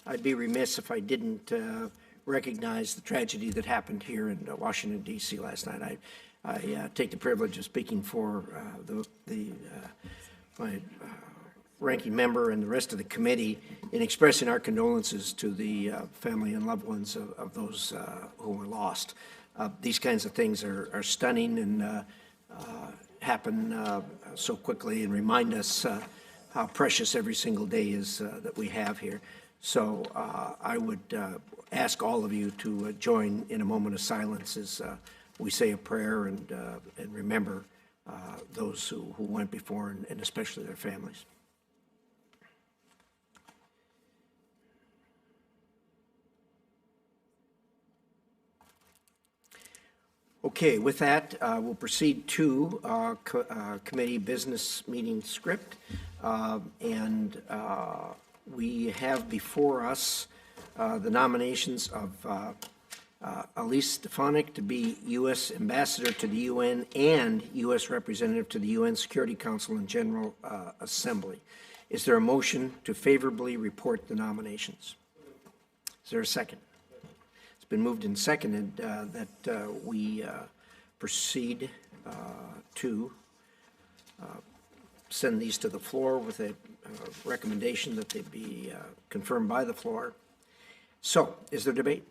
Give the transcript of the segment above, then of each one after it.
I'd be remiss if I didn't recognize the tragedy that happened here in Washington, D.C. last night. I take the privilege of speaking for my ranking member and the rest of the committee in expressing our condolences to the family and loved ones of those who were lost. These kinds of things are stunning and happen so quickly and remind us how precious every single day is that we have here. So I would ask all of you to join in a moment of silence as we say a prayer and remember those who went before and especially their families. Okay, with that, we'll proceed to committee business meeting script. We have before us the nominations of Elise Stefanik to be U.S. Ambassador to the UN and U.S. Representative to the UN Security Council and General Assembly. Is there a motion to favorably report the nominations? Is there a second? It's been moved and seconded that we proceed to send these to the floor with a recommendation that they be confirmed by the floor. So, is there debate?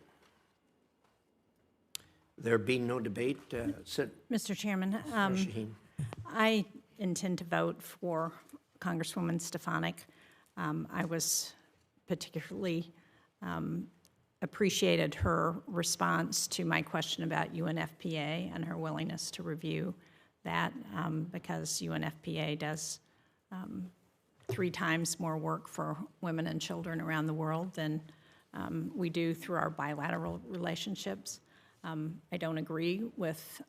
There being no debate, Mr. Chairman, I intend to vote for Congresswoman Stefanik. I was particularly appreciated her response to my question about UNFPA and her willingness to review that because UNFPA does 3 times more work for women and children around the world than we do through our bilateral relationships. I don't agree with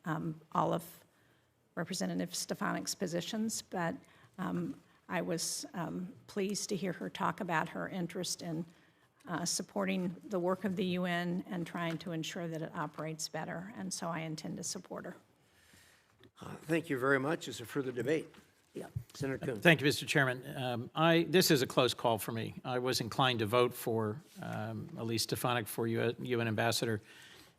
all of Representative Stefanik's positions, but I was pleased to hear her talk about her interest in supporting the work of the UN and trying to ensure that it operates better, and so I intend to support her. Thank you very much. Is there further debate? Yeah, Senator Coons. Thank you, Mr. Chairman. This is a close call for me. I was inclined to vote for Elise Stefanik for UN Ambassador,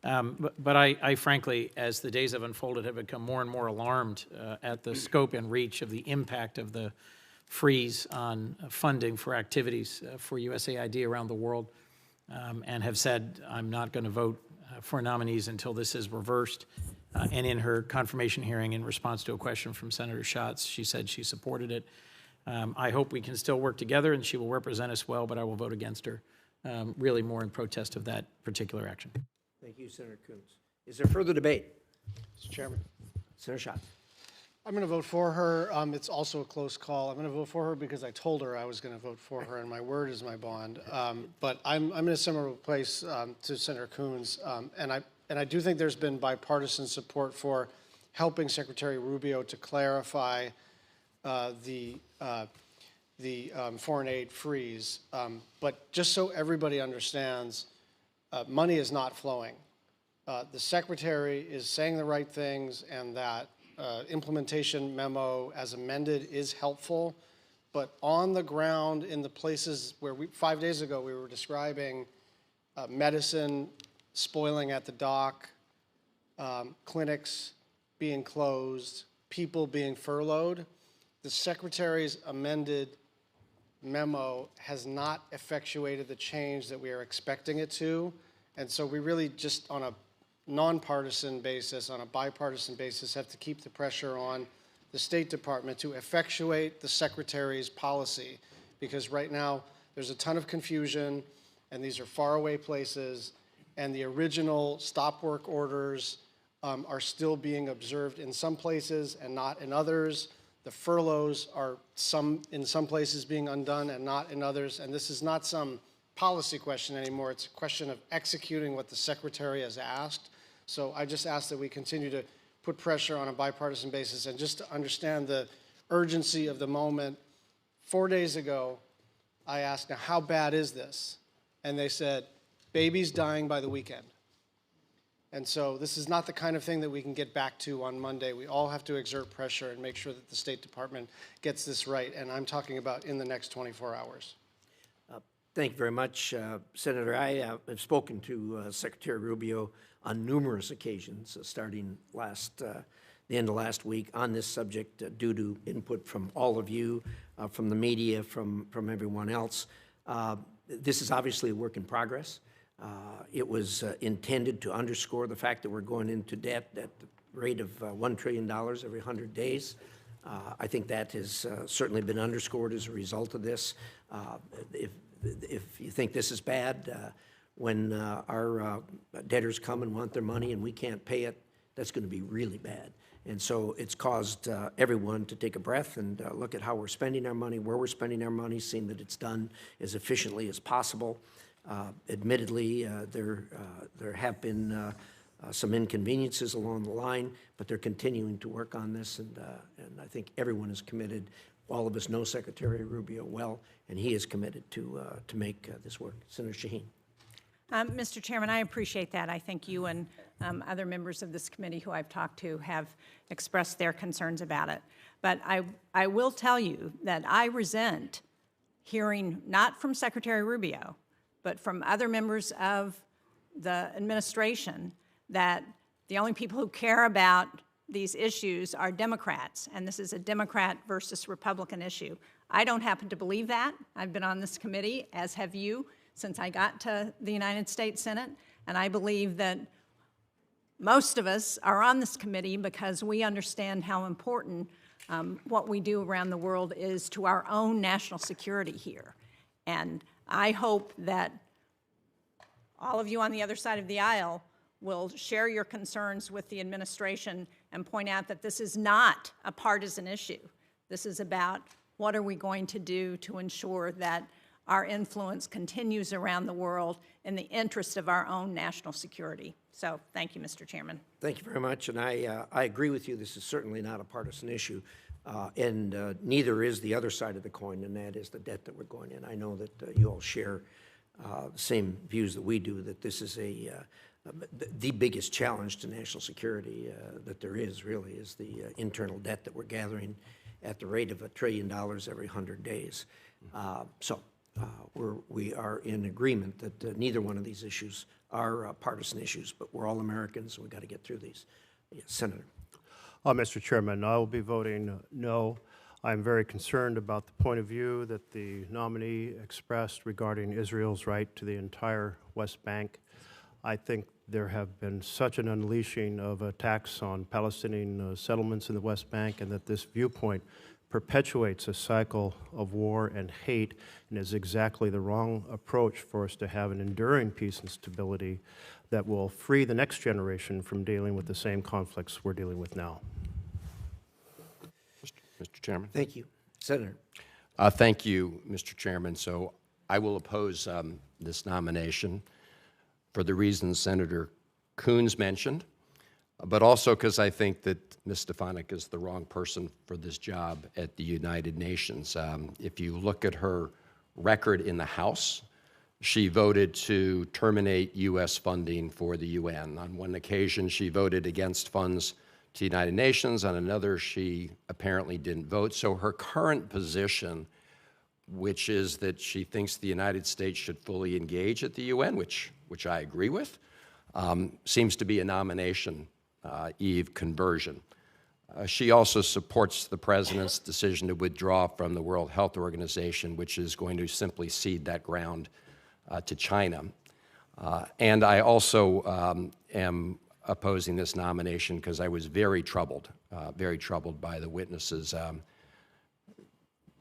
but I frankly, as the days have unfolded, have become more and more alarmed at the scope and reach of the impact of the freeze on funding for activities for USAID around the world, and have said I'm not going to vote for nominees until this is reversed. And in her confirmation hearing in response to a question from Senator Schatz, she said she supported it. I hope we can still work together and she will represent us well, but I will vote against her, really more in protest of that particular action. Thank you, Senator Coons. Is there further debate? Mr. Chairman. Senator Schatz. I'm going to vote for her. It's also a close call. I'm going to vote for her because I told her I was going to vote for her, and my word is my bond. But I'm in a similar place to Senator Coons, and I do think there's been bipartisan support for helping Secretary Rubio to clarify the foreign aid freeze. But just so everybody understands, money is not flowing. The Secretary is saying the right things, and that implementation memo as amended is helpful, but on the ground in the places where 5 days ago we were describing medicine spoiling at the dock, clinics being closed, people being furloughed, the Secretary's amended memo has not effectuated the change that we are expecting it to, and so we really just on a nonpartisan basis, on a bipartisan basis, have to keep the pressure on the State Department to effectuate the Secretary's policy, because right now there's a ton of confusion and these are faraway places, and the original stop work orders are still being observed in some places and not in others. The furloughs are in some places being undone and not in others, and this is not some policy question anymore. It's a question of executing what the Secretary has asked. So I just ask that we continue to put pressure on a bipartisan basis, and just to understand the urgency of the moment. 4 days ago, I asked, now how bad is this? And they said, babies dying by the weekend. And so this is not the kind of thing that we can get back to on Monday. We all have to exert pressure and make sure that the State Department gets this right, and I'm talking about in the next 24 hours. Thank you very much, Senator. I have spoken to Secretary Rubio on numerous occasions, starting the end of last week, on this subject due to input from all of you, from the media, from everyone else. This is obviously a work in progress. It was intended to underscore the fact that we're going into debt at the rate of $1 trillion every 100 days. I think that has certainly been underscored as a result of this. If you think this is bad, when our debtors come and want their money and we can't pay it, that's going to be really bad. And so it's caused everyone to take a breath and look at how we're spending our money, where we're spending our money, seeing that it's done as efficiently as possible. Admittedly, there have been some inconveniences along the line, but they're continuing to work on this, and I think everyone is committed. All of us know Secretary Rubio well, and he is committed to make this work. Senator Shaheen. Mr. Chairman, I appreciate that. I think you and other members of this committee who I've talked to have expressed their concerns about it. But I will tell you that I resent hearing, not from Secretary Rubio, but from other members of the administration, that the only people who care about these issues are Democrats, and this is a Democrat versus Republican issue. I don't happen to believe that. I've been on this committee, as have you, since I got to the United States Senate, and I believe that most of us are on this committee because we understand how important what we do around the world is to our own national security here. And I hope that all of you on the other side of the aisle will share your concerns with the administration and point out that this is not a partisan issue. This is about what are we going to do to ensure that our influence continues around the world in the interest of our own national security. So thank you, Mr. Chairman. Thank you very much, and I agree with you. This is certainly not a partisan issue, and neither is the other side of the coin, and that is the debt that we're going in. I know that you all share the same views that we do, that this is the biggest challenge to national security that there is, really, is the internal debt that we're gathering at the rate of $1 trillion every 100 days. We are in agreement that neither one of these issues are partisan issues, but we're all Americans, and we've got to get through these. Yes, Senator. Mr. Chairman, I will be voting no. I'm very concerned about the point of view that the nominee expressed regarding Israel's right to the entire West Bank. I think there have been such an unleashing of attacks on Palestinian settlements in the West Bank, and that this viewpoint perpetuates a cycle of war and hate, and is exactly the wrong approach for us to have an enduring peace and stability that will free the next generation from dealing with the same conflicts we're dealing with now. Mr. Chairman. Thank you. Senator. Thank you, Mr. Chairman. So I will oppose this nomination for the reasons Senator Coons mentioned, but also because I think that Ms. Stefanik is the wrong person for this job at the United Nations. If you look at her record in the House, she voted to terminate U.S. funding for the UN. On one occasion, she voted against funds to the United Nations. On another, she apparently didn't vote. So her current position, which is that she thinks the United States should fully engage at the UN, which I agree with, seems to be a nomination Eve conversion. She also supports the president's decision to withdraw from the World Health Organization, which is going to simply cede that ground to China. And I also am opposing this nomination because I was very troubled by the witnesses'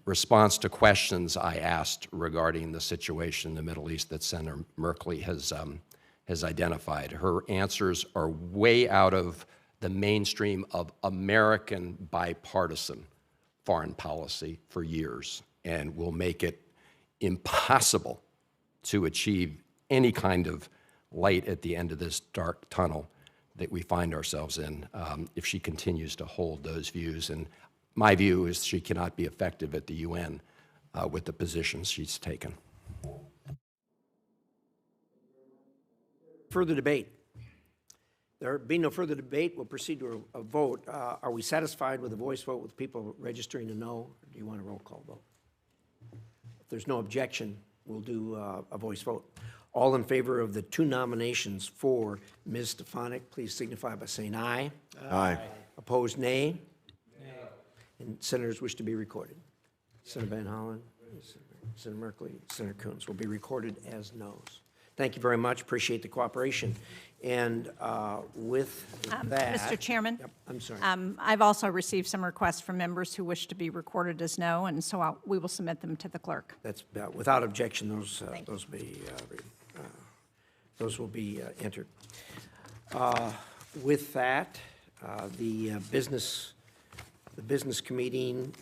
response to questions I asked regarding the situation in the Middle East that Senator Merkley has identified. Her answers are way out of the mainstream of American bipartisan foreign policy for years, and will make it impossible to achieve any kind of light at the end of this dark tunnel that we find ourselves in if she continues to hold those views. And my view is she cannot be effective at the UN with the positions she's taken. Further debate? There being no further debate, we'll proceed to a vote. Are we satisfied with a voice vote with people registering a no? Or do you want a roll call vote? If there's no objection, we'll do a voice vote. All in favor of the two nominations for Ms. Stefanik, please signify by saying aye. Aye. Opposed, nay? Nay. And senators wish to be recorded. Senator Van Hollen, Senator Merkley, Senator Coons will be recorded as noes. Thank you very much. Appreciate the cooperation. And with that... Mr. Chairman? Yep, I'm sorry. I've also received some requests from members who wish to be recorded as no, and so we will submit them to the clerk. That's without objection. Those will be entered. With that, the business meeting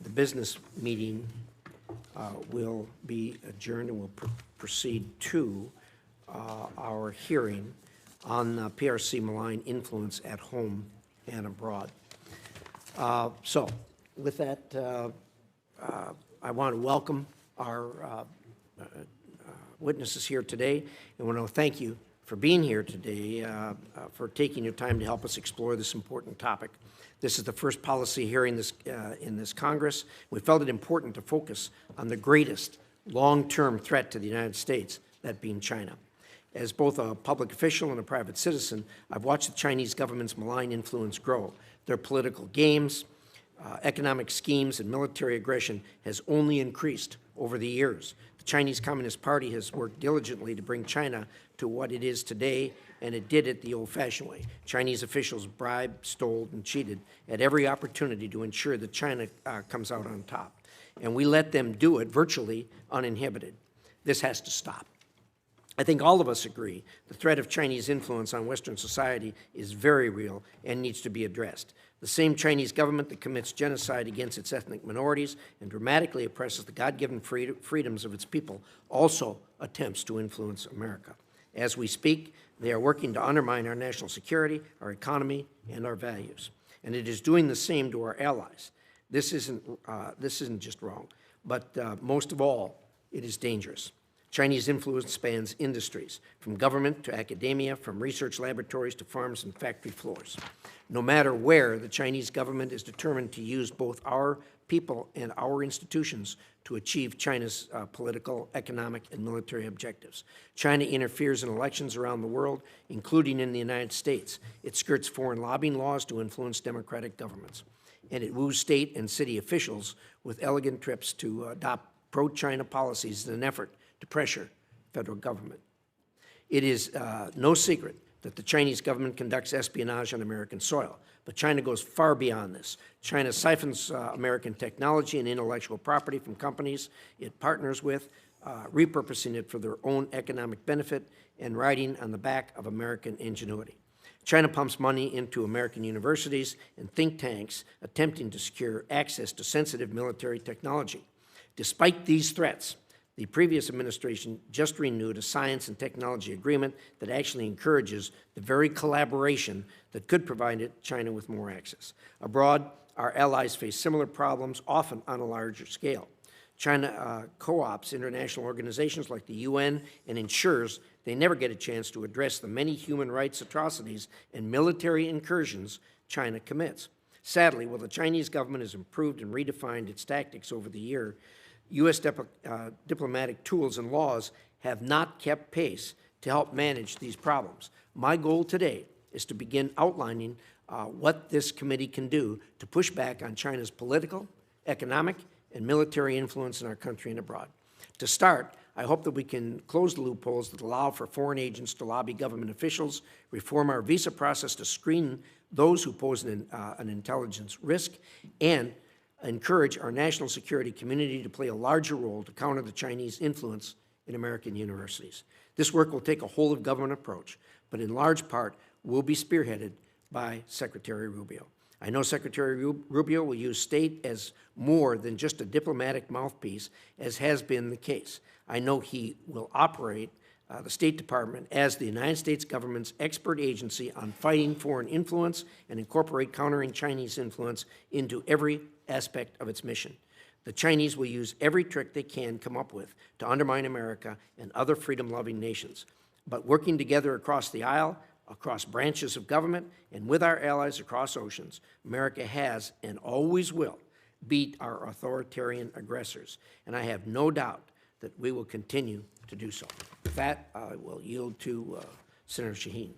will be adjourned, and we'll proceed to our hearing on PRC malign influence at home and abroad. So, with that, I want to welcome our witnesses here today, and want to thank you for being here today, for taking your time to help us explore this important topic. This is the first policy hearing in this Congress. We felt it important to focus on the greatest long-term threat to the United States, that being China. As both a public official and a private citizen, I've watched the Chinese government's malign influence grow. Their political games, economic schemes, and military aggression has only increased over the years. The Chinese Communist Party has worked diligently to bring China to what it is today, and it did it the old-fashioned way. Chinese officials bribed, stole, and cheated at every opportunity to ensure that China comes out on top. And we let them do it virtually uninhibited. This has to stop. I think all of us agree the threat of Chinese influence on Western society is very real and needs to be addressed. The same Chinese government that commits genocide against its ethnic minorities and dramatically oppresses the God-given freedoms of its people also attempts to influence America. As we speak, they are working to undermine our national security, our economy, and our values. And it is doing the same to our allies. This isn't just wrong, but most of all, it is dangerous. Chinese influence spans industries, from government to academia, from research laboratories to farms and factory floors. No matter where, the Chinese government is determined to use both our people and our institutions to achieve China's political, economic, and military objectives. China interferes in elections around the world, including in the United States. It skirts foreign lobbying laws to influence democratic governments. And it woos state and city officials with elegant trips to adopt pro-China policies in an effort to pressure federal government. It is no secret that the Chinese government conducts espionage on American soil, but China goes far beyond this. China siphons American technology and intellectual property from companies it partners with, repurposing it for their own economic benefit and riding on the back of American ingenuity. China pumps money into American universities and think tanks attempting to secure access to sensitive military technology. Despite these threats, the previous administration just renewed a science and technology agreement that actually encourages the very collaboration that could provide China with more access. Abroad, our allies face similar problems, often on a larger scale. China co-ops international organizations like the UN and ensures they never get a chance to address the many human rights atrocities and military incursions China commits. Sadly, while the Chinese government has improved and redefined its tactics over the year, U.S. diplomatic tools and laws have not kept pace to help manage these problems. My goal today is to begin outlining what this committee can do to push back on China's political, economic, and military influence in our country and abroad. To start, I hope that we can close the loopholes that allow for foreign agents to lobby government officials, reform our visa process to screen those who pose an intelligence risk, and encourage our national security community to play a larger role to counter the Chinese influence in American universities. This work will take a whole-of-government approach, but in large part will be spearheaded by Secretary Rubio. I know Secretary Rubio will use state as more than just a diplomatic mouthpiece, as has been the case. I know he will operate the State Department as the United States government's expert agency on fighting foreign influence and incorporate countering Chinese influence into every aspect of its mission. The Chinese will use every trick they can come up with to undermine America and other freedom-loving nations. But working together across the aisle, across branches of government, and with our allies across oceans, America has and always will beat our authoritarian aggressors. And I have no doubt that we will continue to do so. With that, I will yield to Senator Shaheen.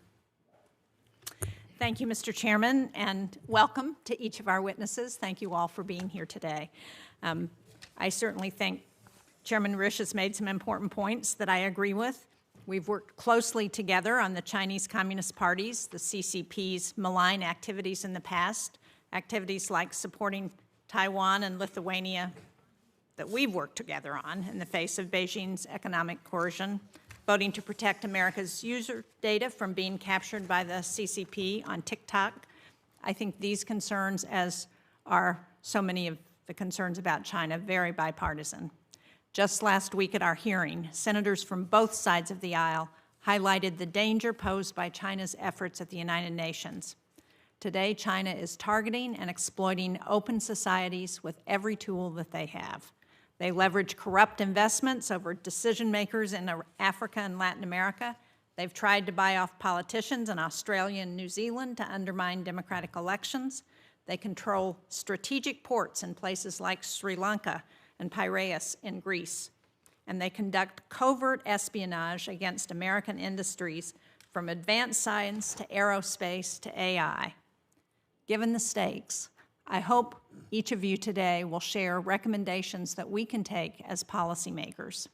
Thank you, Mr. Chairman, and welcome to each of our witnesses. Thank you all for being here today. I certainly think Chairman Risch has made some important points that I agree with. We've worked closely together on the Chinese Communist Party's, the CCP's malign activities in the past, activities like supporting Taiwan and Lithuania that we've worked together on in the face of Beijing's economic coercion, voting to protect America's user data from being captured by the CCP on TikTok. I think these concerns, as are so many of the concerns about China, very bipartisan. Just last week at our hearing, senators from both sides of the aisle highlighted the danger posed by China's efforts at the United Nations. Today, China is targeting and exploiting open societies with every tool that they have. They leverage corrupt investments over decision makers in Africa and Latin America. They've tried to buy off politicians in Australia and New Zealand to undermine democratic elections. They control strategic ports in places like Sri Lanka and Piraeus in Greece. And they conduct covert espionage against American industries from advanced science to aerospace to AI. Given the stakes, I hope each of you today will share recommendations that we can take as policymakers.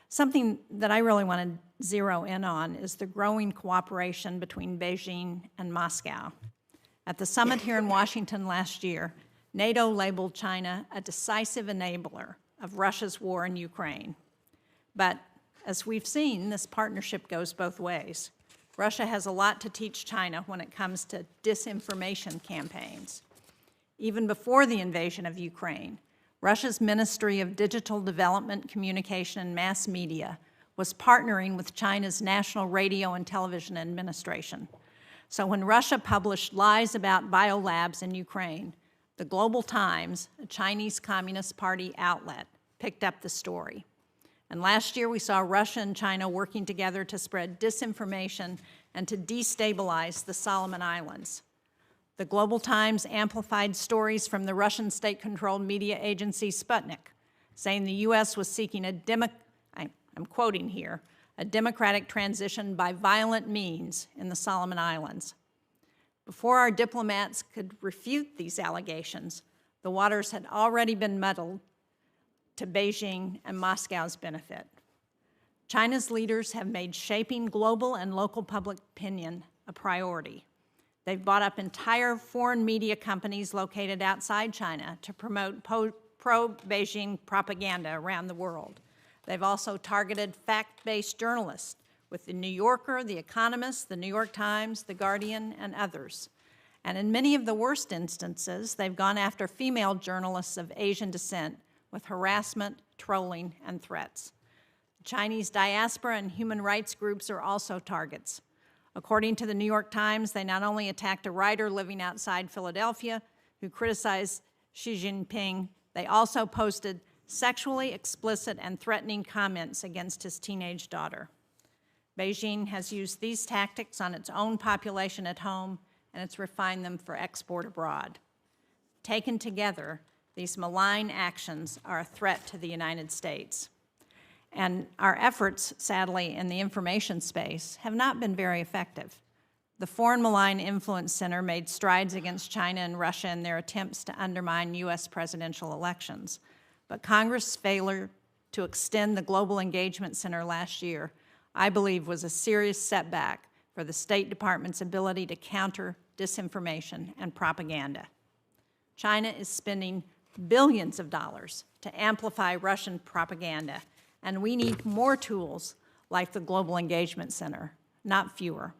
Something that I really want to zero in on is the growing cooperation between Beijing and Moscow. At the summit here in Washington last year, NATO labeled China a decisive enabler of Russia's war in Ukraine. But as we've seen, this partnership goes both ways. Russia has a lot to teach China when it comes to disinformation campaigns. Even before the invasion of Ukraine, Russia's Ministry of Digital Development, Communication, and Mass Media was partnering with China's National Radio and Television Administration. So when Russia published lies about biolabs in Ukraine, the Global Times, a Chinese Communist Party outlet, picked up the story. And last year we saw Russia and China working together to spread disinformation and to destabilize the Solomon Islands. The Global Times amplified stories from the Russian state-controlled media agency Sputnik, saying the U.S. was seeking I'm quoting here, a democratic transition by violent means in the Solomon Islands. Before our diplomats could refute these allegations, the waters had already been muddled to Beijing and Moscow's benefit. China's leaders have made shaping global and local public opinion a priority. They've bought up entire foreign media companies located outside China to promote pro-Beijing propaganda around the world. They've also targeted fact-based journalists with The New Yorker, The Economist, The New York Times, The Guardian, and others. And in many of the worst instances, they've gone after female journalists of Asian descent with harassment, trolling, and threats. Chinese diaspora and human rights groups are also targets. According to the New York Times, they not only attacked a writer living outside Philadelphia who criticized Xi Jinping, they also posted sexually explicit and threatening comments against his teenage daughter. Beijing has used these tactics on its own population at home, and it's refined them for export abroad. Taken together, these malign actions are a threat to the United States. And our efforts, sadly, in the information space have not been very effective. The Foreign Malign Influence Center made strides against China and Russia in their attempts to undermine U.S. presidential elections. But Congress' failure to extend the Global Engagement Center last year, I believe, was a serious setback for the State Department's ability to counter disinformation and propaganda. China is spending billions of dollars to amplify Russian propaganda, and we need more tools like the Global Engagement Center, not fewer.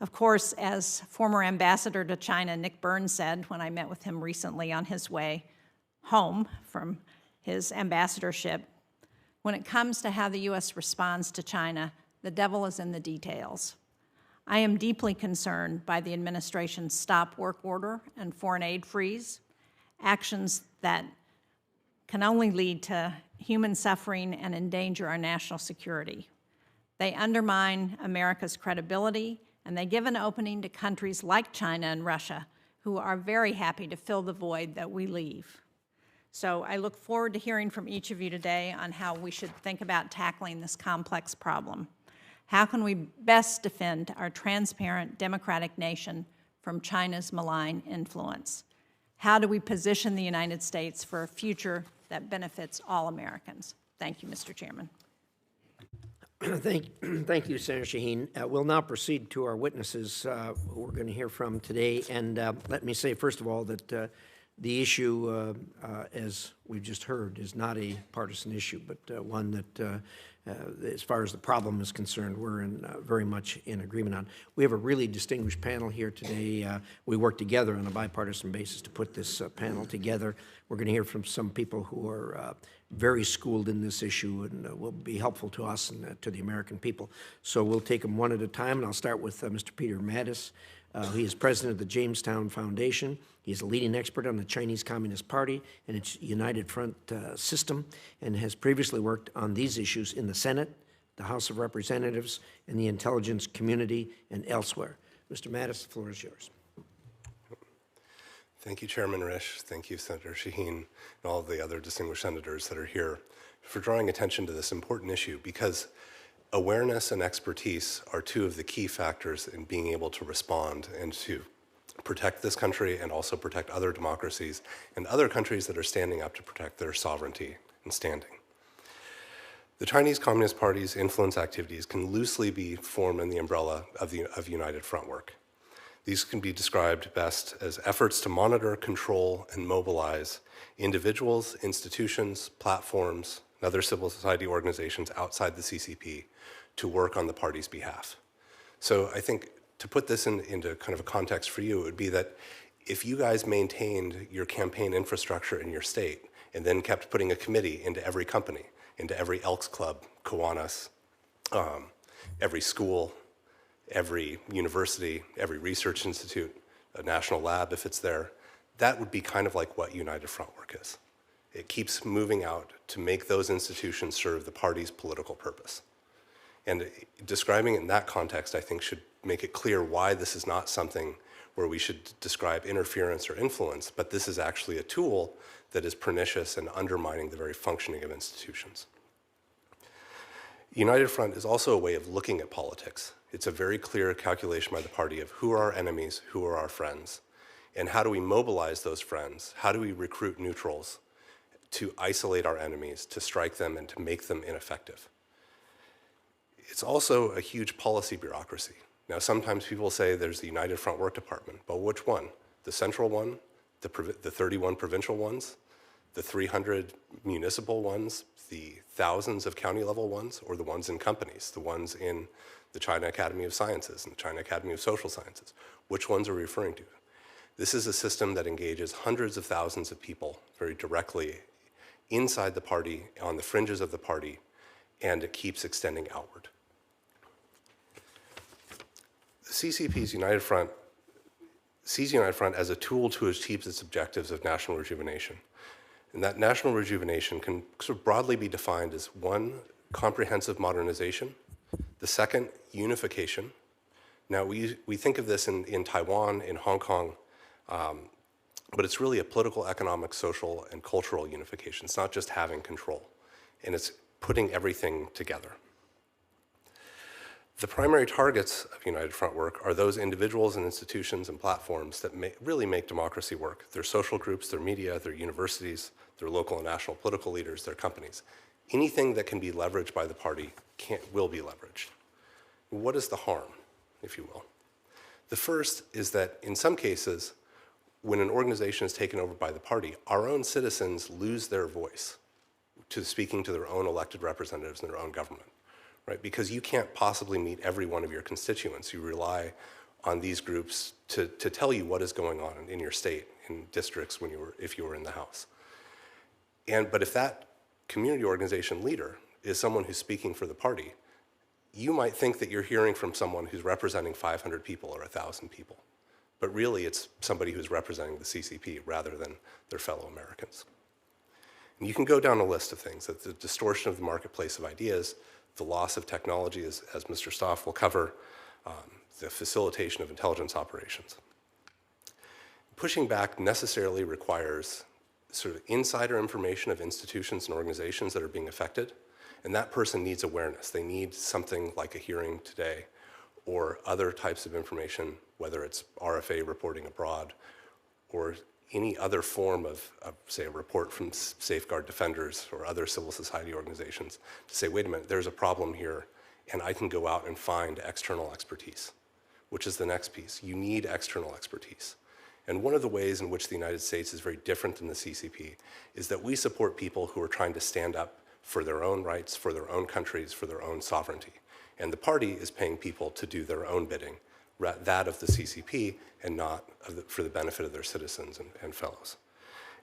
Of course, as former ambassador to China Nick Burns said when I met with him recently on his way home from his ambassadorship, when it comes to how the U.S. responds to China, the devil is in the details. I am deeply concerned by the administration's stop work order and foreign aid freeze, actions that can only lead to human suffering and endanger our national security. They undermine America's credibility, and they give an opening to countries like China and Russia, who are very happy to fill the void that we leave. So I look forward to hearing from each of you today on how we should think about tackling this complex problem. How can we best defend our transparent, democratic nation from China's malign influence? How do we position the United States for a future that benefits all Americans? Thank you, Mr. Chairman. Thank you, Senator Shaheen. We'll now proceed to our witnesses who we're going to hear from today. And let me say, first of all, that the issue, as we've just heard, is not a partisan issue, but one that, as far as the problem is concerned, we're very much in agreement on. We have a really distinguished panel here today. We worked together on a bipartisan basis to put this panel together. We're going to hear from some people who are very schooled in this issue and will be helpful to us and to the American people. So we'll take them one at a time, and I'll start with Mr. Peter Mattis. He is president of the Jamestown Foundation. He's a leading expert on the Chinese Communist Party and its United Front system, and has previously worked on these issues in the Senate, the House of Representatives, and the intelligence community, and elsewhere. Mr. Mattis, the floor is yours. Thank you, Chairman Risch. Thank you, Senator Shaheen, and all of the other distinguished senators that are here for drawing attention to this important issue, because awareness and expertise are two of the key factors in being able to respond and to protect this country and also protect other democracies and other countries that are standing up to protect their sovereignty and standing. The Chinese Communist Party's influence activities can loosely be formed in the umbrella of United Front work. These can be described best as efforts to monitor, control, and mobilize individuals, institutions, platforms, and other civil society organizations outside the CCP to work on the party's behalf. So I think to put this into kind of a context for you, it would be that if you guys maintained your campaign infrastructure in your state and then kept putting a committee into every company, into every Elks Club, Kiwanis, every school, every university, every research institute, a national lab if it's there, that would be kind of like what United Front work is. It keeps moving out to make those institutions serve the party's political purpose. And describing it in that context, I think, should make it clear why this is not something where we should describe interference or influence, but this is actually a tool that is pernicious and undermining the very functioning of institutions. United Front is also a way of looking at politics. It's a very clear calculation by the party of who are our enemies, who are our friends, and how do we mobilize those friends? How do we recruit neutrals to isolate our enemies, to strike them, and to make them ineffective? It's also a huge policy bureaucracy. Now, sometimes people say there's the United Front Work Department, but which one? The central one, the 31 provincial ones, the 300 municipal ones, the thousands of county level ones, or the ones in companies, the ones in the China Academy of Sciences and the China Academy of Social Sciences? Which ones are we referring to? This is a system that engages hundreds of thousands of people very directly inside the party, on the fringes of the party, and it keeps extending outward. The CCP's United Front sees United Front as a tool to achieve its objectives of national rejuvenation. And that national rejuvenation can sort of broadly be defined as one, comprehensive modernization, the second, unification. Now, we think of this in Taiwan, in Hong Kong, but it's really a political, economic, social, and cultural unification. It's not just having control, and it's putting everything together. The primary targets of United Front work are those individuals and institutions and platforms that really make democracy work. Their social groups, their media, their universities, their local and national political leaders, their companies. Anything that can be leveraged by the party will be leveraged. What is the harm, if you will? The first is that in some cases, when an organization is taken over by the party, our own citizens lose their voice to speaking to their own elected representatives in their own government. Right? Because you can't possibly meet every one of your constituents. You rely on these groups to tell you what is going on in your state, in districts if you were in the House. But if that community organization leader is someone who's speaking for the party, you might think that you're hearing from someone who's representing 500 people or 1,000 people. But really it's somebody who's representing the CCP rather than their fellow Americans. And you can go down a list of things, that the distortion of the marketplace of ideas, the loss of technology, as Mr. Stoff will cover, the facilitation of intelligence operations. Pushing back necessarily requires sort of insider information of institutions and organizations that are being affected, and that person needs awareness. They need something like a hearing today or other types of information, whether it's RFA reporting abroad or any other form of, say, a report from Safeguard Defenders or other civil society organizations to say, wait a minute, there's a problem here, and I can go out and find external expertise, which is the next piece. You need external expertise. And one of the ways in which the United States is very different than the CCP is that we support people who are trying to stand up for their own rights, for their own countries, for their own sovereignty. And the party is paying people to do their own bidding, that of the CCP and not for the benefit of their citizens and fellows.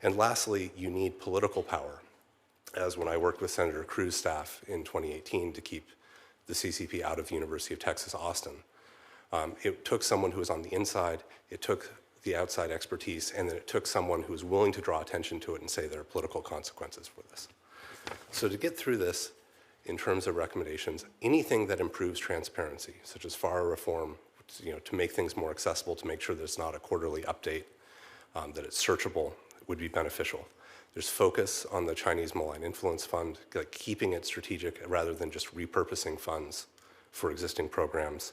And lastly, you need political power, as when I worked with Senator Cruz's staff in 2018 to keep the CCP out of the University of Texas, Austin. It took someone who was on the inside, it took the outside expertise, and then it took someone who was willing to draw attention to it and say there are political consequences for this. So to get through this, in terms of recommendations, anything that improves transparency, such as FAR reform, to make things more accessible, to make sure that it's not a quarterly update, that it's searchable, would be beneficial. There's focus on the Chinese malign influence fund, like keeping it strategic rather than just repurposing funds for existing programs.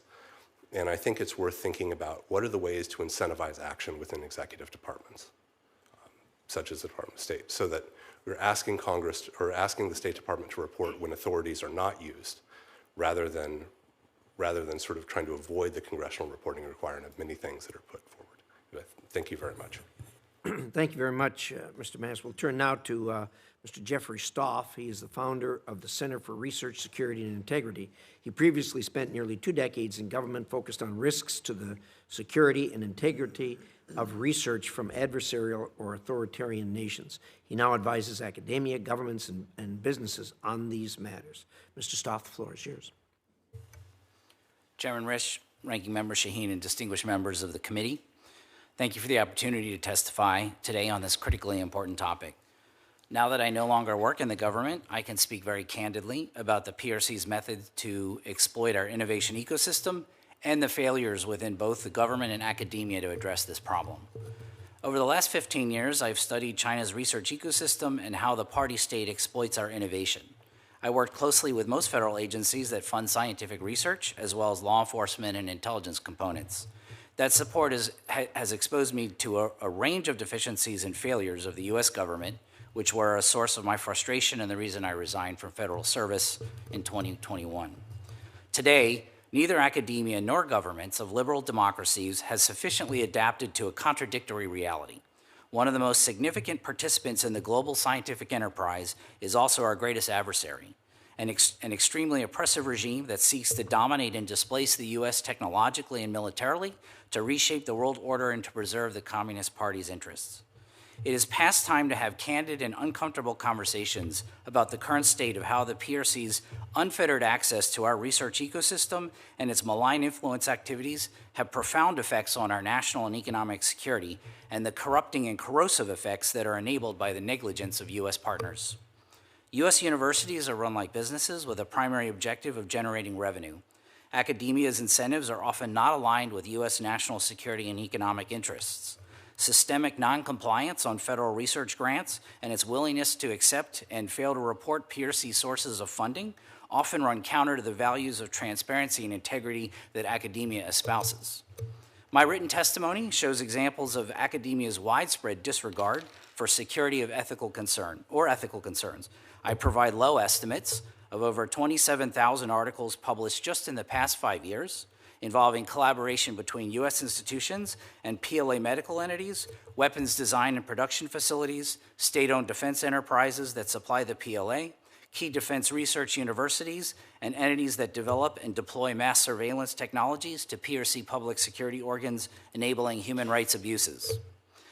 And I think it's worth thinking about what are the ways to incentivize action within executive departments, such as the Department of State, so that we're asking Congress or asking the State Department to report when authorities are not used, rather than sort of trying to avoid the congressional reporting requirement of many things that are put forward. Thank you very much. Thank you very much, Mr. Mass. We'll turn now to Mr. Jeffrey Stoff. He is the founder of the Center for Research, Security, and Integrity. He previously spent nearly 2 decades in government focused on risks to the security and integrity of research from adversarial or authoritarian nations. He now advises academia, governments, and businesses on these matters. Mr. Stoff, the floor is yours. Chairman Risch, Ranking Member Shaheen, and distinguished members of the committee, thank you for the opportunity to testify today on this critically important topic. Now that I no longer work in the government, I can speak very candidly about the PRC's method to exploit our innovation ecosystem and the failures within both the government and academia to address this problem. Over the last 15 years, I've studied China's research ecosystem and how the party state exploits our innovation. I worked closely with most federal agencies that fund scientific research, as well as law enforcement and intelligence components. That support has exposed me to a range of deficiencies and failures of the U.S. government, which were a source of my frustration and the reason I resigned from federal service in 2021. Today, neither academia nor governments of liberal democracies has sufficiently adapted to a contradictory reality. One of the most significant participants in the global scientific enterprise is also our greatest adversary, an extremely oppressive regime that seeks to dominate and displace the U.S. technologically and militarily, to reshape the world order and to preserve the Communist Party's interests. It is past time to have candid and uncomfortable conversations about the current state of how the PRC's unfettered access to our research ecosystem and its malign influence activities have profound effects on our national and economic security and the corrupting and corrosive effects that are enabled by the negligence of U.S. partners. U.S. universities are run like businesses with a primary objective of generating revenue. Academia's incentives are often not aligned with U.S. national security and economic interests. Systemic noncompliance on federal research grants and its willingness to accept and fail to report PRC sources of funding often run counter to the values of transparency and integrity that academia espouses. My written testimony shows examples of academia's widespread disregard for security of ethical concerns. I provide low estimates of over 27,000 articles published just in the past 5 years, involving collaboration between U.S. institutions and PLA medical entities, weapons design and production facilities, state-owned defense enterprises that supply the PLA, key defense research universities, and entities that develop and deploy mass surveillance technologies to PRC public security organs, enabling human rights abuses.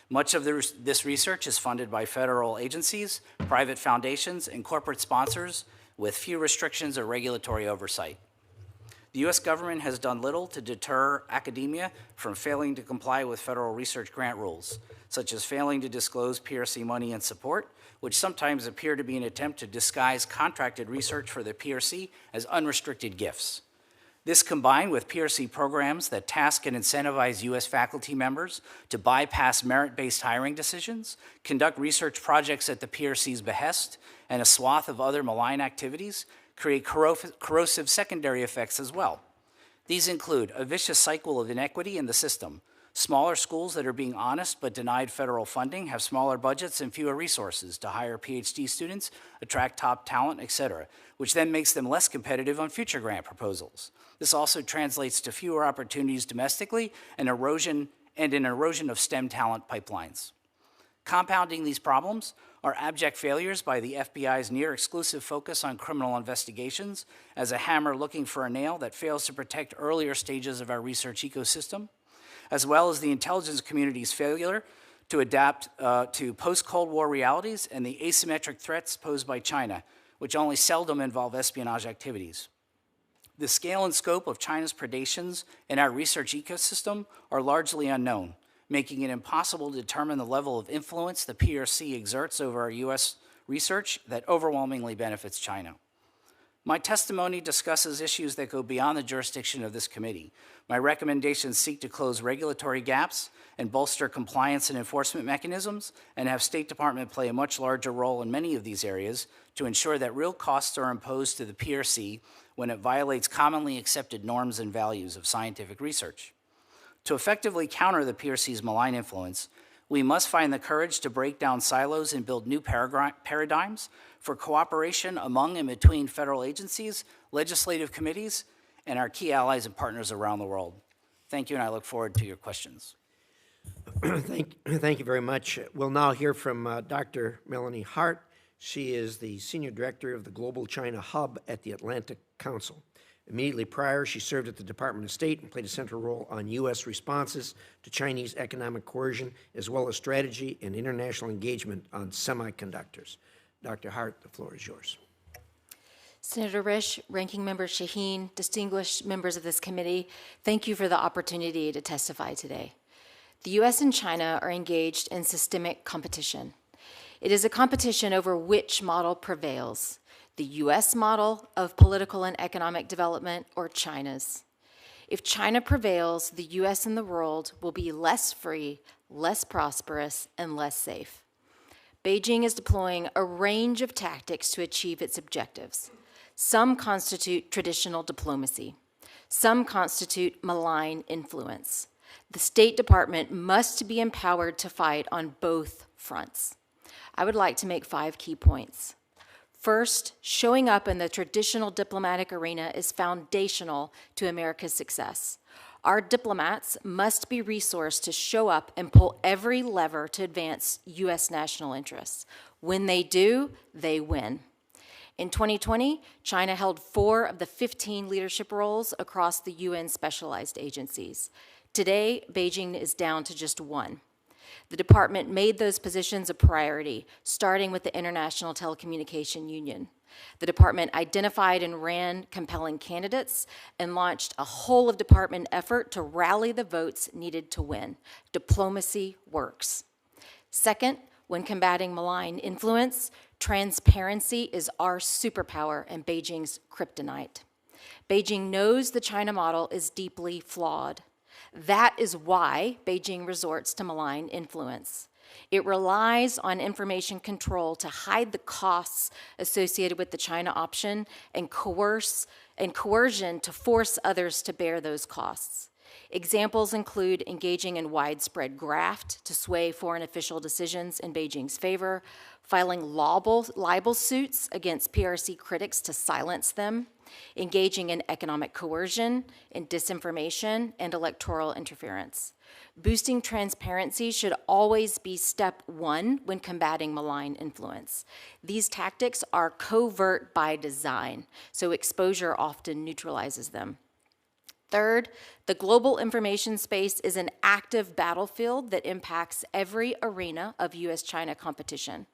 Much of this research is funded by federal agencies, private foundations, and corporate sponsors with few restrictions or regulatory oversight. The U.S. government has done little to deter academia from failing to comply with federal research grant rules, such as failing to disclose PRC money and support, which sometimes appear to be an attempt to disguise contracted research for the PRC as unrestricted gifts. This combined with PRC programs that task and incentivize U.S. faculty members to bypass merit-based hiring decisions, conduct research projects at the PRC's behest, and a swath of other malign activities create corrosive secondary effects as well. These include a vicious cycle of inequity in the system. Smaller schools that are being honest but denied federal funding have smaller budgets and fewer resources to hire PhD students, attract top talent, etc., which then makes them less competitive on future grant proposals. This also translates to fewer opportunities domestically and an erosion of STEM talent pipelines. Compounding these problems are abject failures by the FBI's near-exclusive focus on criminal investigations as a hammer looking for a nail that fails to protect earlier stages of our research ecosystem, as well as the intelligence community's failure to adapt to post-Cold War realities and the asymmetric threats posed by China, which only seldom involve espionage activities. The scale and scope of China's predations in our research ecosystem are largely unknown, making it impossible to determine the level of influence the PRC exerts over our U.S. research that overwhelmingly benefits China. My testimony discusses issues that go beyond the jurisdiction of this committee. My recommendations seek to close regulatory gaps and bolster compliance and enforcement mechanisms, and have State Department play a much larger role in many of these areas to ensure that real costs are imposed to the PRC when it violates commonly accepted norms and values of scientific research. To effectively counter the PRC's malign influence, we must find the courage to break down silos and build new paradigms for cooperation among and between federal agencies, legislative committees, and our key allies and partners around the world. Thank you, and I look forward to your questions. Thank you very much. We'll now hear from Dr. Melanie Hart. She is the Senior Director of the Global China Hub at the Atlantic Council. Immediately prior, she served at the Department of State and played a central role on U.S. responses to Chinese economic coercion, as well as strategy and international engagement on semiconductors. Dr. Hart, the floor is yours. Senator Risch, Ranking Member Shaheen, distinguished members of this committee, thank you for the opportunity to testify today. The U.S. and China are engaged in systemic competition. It is a competition over which model prevails, the U.S. model of political and economic development or China's. If China prevails, the U.S. and the world will be less free, less prosperous, and less safe. Beijing is deploying a range of tactics to achieve its objectives. Some constitute traditional diplomacy. Some constitute malign influence. The State Department must be empowered to fight on both fronts. I would like to make 5 key points. First, showing up in the traditional diplomatic arena is foundational to America's success. Our diplomats must be resourced to show up and pull every lever to advance U.S. national interests. When they do, they win. In 2020, China held 4 of the 15 leadership roles across the UN specialized agencies. Today, Beijing is down to just 1. The department made those positions a priority, starting with the International Telecommunication Union. The department identified and ran compelling candidates and launched a whole-of-department effort to rally the votes needed to win. Diplomacy works. Second, when combating malign influence, transparency is our superpower and Beijing's kryptonite. Beijing knows the China model is deeply flawed. That is why Beijing resorts to malign influence. It relies on information control to hide the costs associated with the China option and coercion to force others to bear those costs. Examples include engaging in widespread graft to sway foreign official decisions in Beijing's favor, filing libel suits against PRC critics to silence them, engaging in economic coercion, in disinformation, and electoral interference. Boosting transparency should always be step 1 when combating malign influence. These tactics are covert by design, so exposure often neutralizes them. Third, the global information space is an active battlefield that impacts every arena of U.S.-China competition.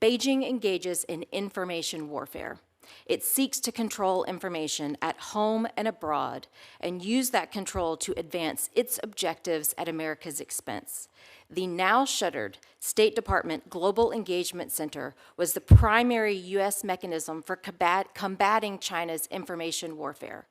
Beijing engages in information warfare. It seeks to control information at home and abroad and use that control to advance its objectives at America's expense. The now shuttered State Department Global Engagement Center was the primary U.S. mechanism for combating China's information warfare.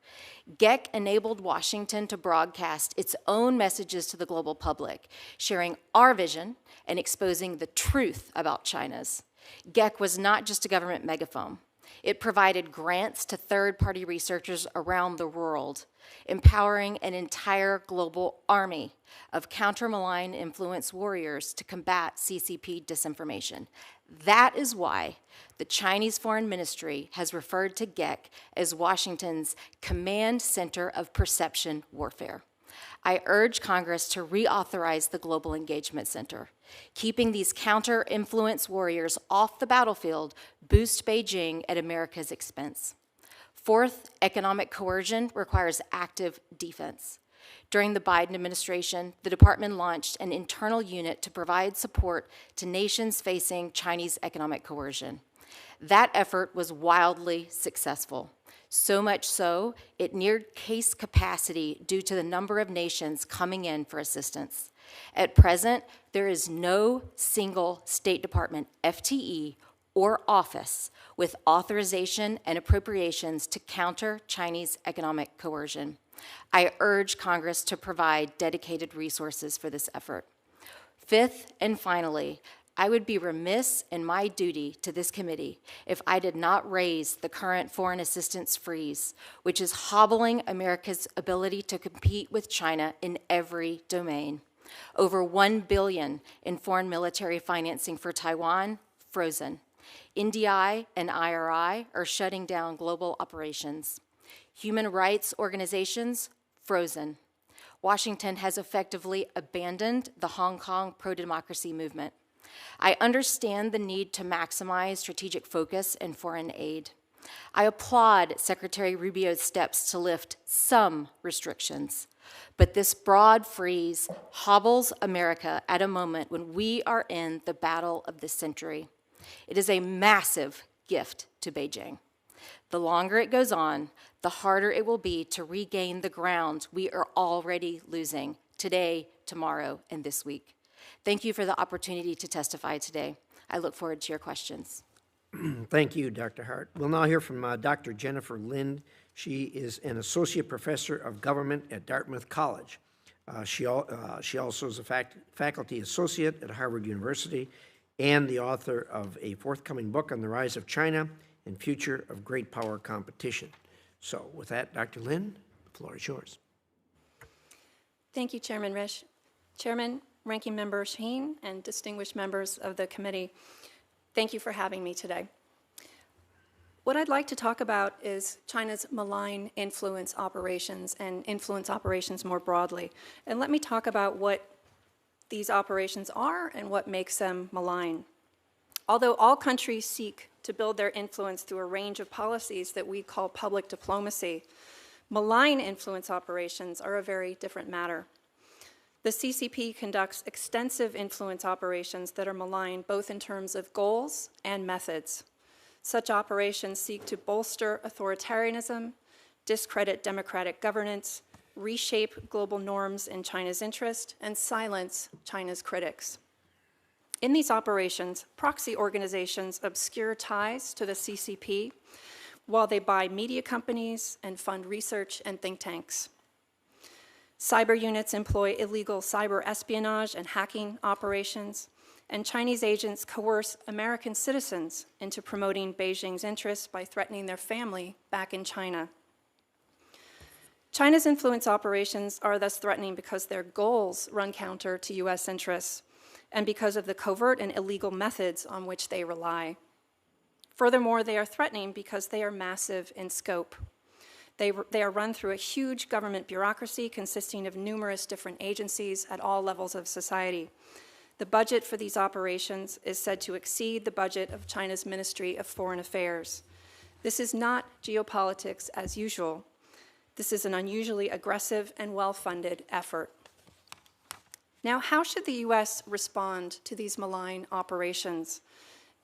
GEC enabled Washington to broadcast its own messages to the global public, sharing our vision and exposing the truth about China's. GEC was not just a government megaphone. It provided grants to third-party researchers around the world, empowering an entire global army of counter-malign influence warriors to combat CCP disinformation. That is why the Chinese Foreign Ministry has referred to GEC as Washington's command center of perception warfare. I urge Congress to reauthorize the Global Engagement Center. Keeping these counter-influence warriors off the battlefield boosts Beijing at America's expense. Fourth, economic coercion requires active defense. During the Biden administration, the department launched an internal unit to provide support to nations facing Chinese economic coercion. That effort was wildly successful. So much so, it neared case capacity due to the number of nations coming in for assistance. At present, there is no single State Department FTE or office with authorization and appropriations to counter Chinese economic coercion. I urge Congress to provide dedicated resources for this effort. Fifth, and finally, I would be remiss in my duty to this committee if I did not raise the current foreign assistance freeze, which is hobbling America's ability to compete with China in every domain. Over $1 billion in foreign military financing for Taiwan, frozen. NDI and IRI are shutting down global operations. Human rights organizations, frozen. Washington has effectively abandoned the Hong Kong pro-democracy movement. I understand the need to maximize strategic focus in foreign aid. I applaud Secretary Rubio's steps to lift some restrictions, but this broad freeze hobbles America at a moment when we are in the battle of the century. It is a massive gift to Beijing. The longer it goes on, the harder it will be to regain the ground we are already losing today, tomorrow, and this week. Thank you for the opportunity to testify today. I look forward to your questions. Thank you, Dr. Hart. We'll now hear from Dr. Jennifer Lind. She is an associate professor of government at Dartmouth College. She also is a faculty associate at Harvard University and the author of a forthcoming book on the rise of China and future of great power competition. So with that, Dr. Lind, the floor is yours. Thank you, Chairman Risch. Chairman, Ranking Member Shaheen, and distinguished members of the committee, thank you for having me today. What I'd like to talk about is China's malign influence operations and influence operations more broadly. And let me talk about what these operations are and what makes them malign. Although all countries seek to build their influence through a range of policies that we call public diplomacy, malign influence operations are a very different matter. The CCP conducts extensive influence operations that are malign both in terms of goals and methods. Such operations seek to bolster authoritarianism, discredit democratic governance, reshape global norms in China's interest, and silence China's critics. In these operations, proxy organizations obscure ties to the CCP while they buy media companies and fund research and think tanks. Cyber units employ illegal cyber espionage and hacking operations, and Chinese agents coerce American citizens into promoting Beijing's interests by threatening their family back in China. China's influence operations are thus threatening because their goals run counter to U.S. interests and because of the covert and illegal methods on which they rely. Furthermore, they are threatening because they are massive in scope. They are run through a huge government bureaucracy consisting of numerous different agencies at all levels of society. The budget for these operations is said to exceed the budget of China's Ministry of Foreign Affairs. This is not geopolitics as usual. This is an unusually aggressive and well-funded effort. Now, how should the U.S. respond to these malign operations?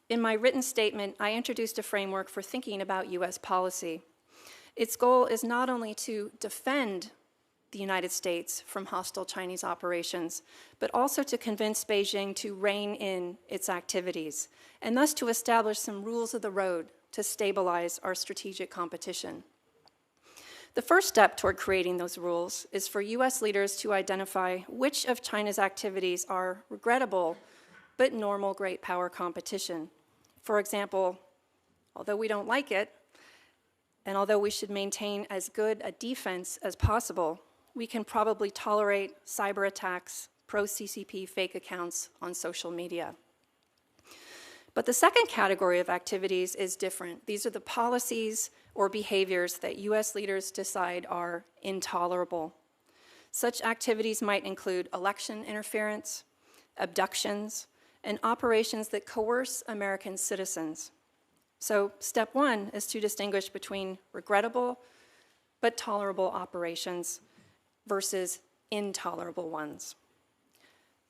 In my written statement, I introduced a framework for thinking about U.S. policy. Its goal is not only to defend the United States from hostile Chinese operations, but also to convince Beijing to rein in its activities, and thus to establish some rules of the road to stabilize our strategic competition. The first step toward creating those rules is for U.S. leaders to identify which of China's activities are regrettable but normal great power competition. For example, although we don't like it, and although we should maintain as good a defense as possible, we can probably tolerate cyber attacks, pro-CCP fake accounts on social media. But the second category of activities is different. These are the policies or behaviors that U.S. leaders decide are intolerable. Such activities might include election interference, abductions, and operations that coerce American citizens. So step one is to distinguish between regrettable but tolerable operations versus intolerable ones.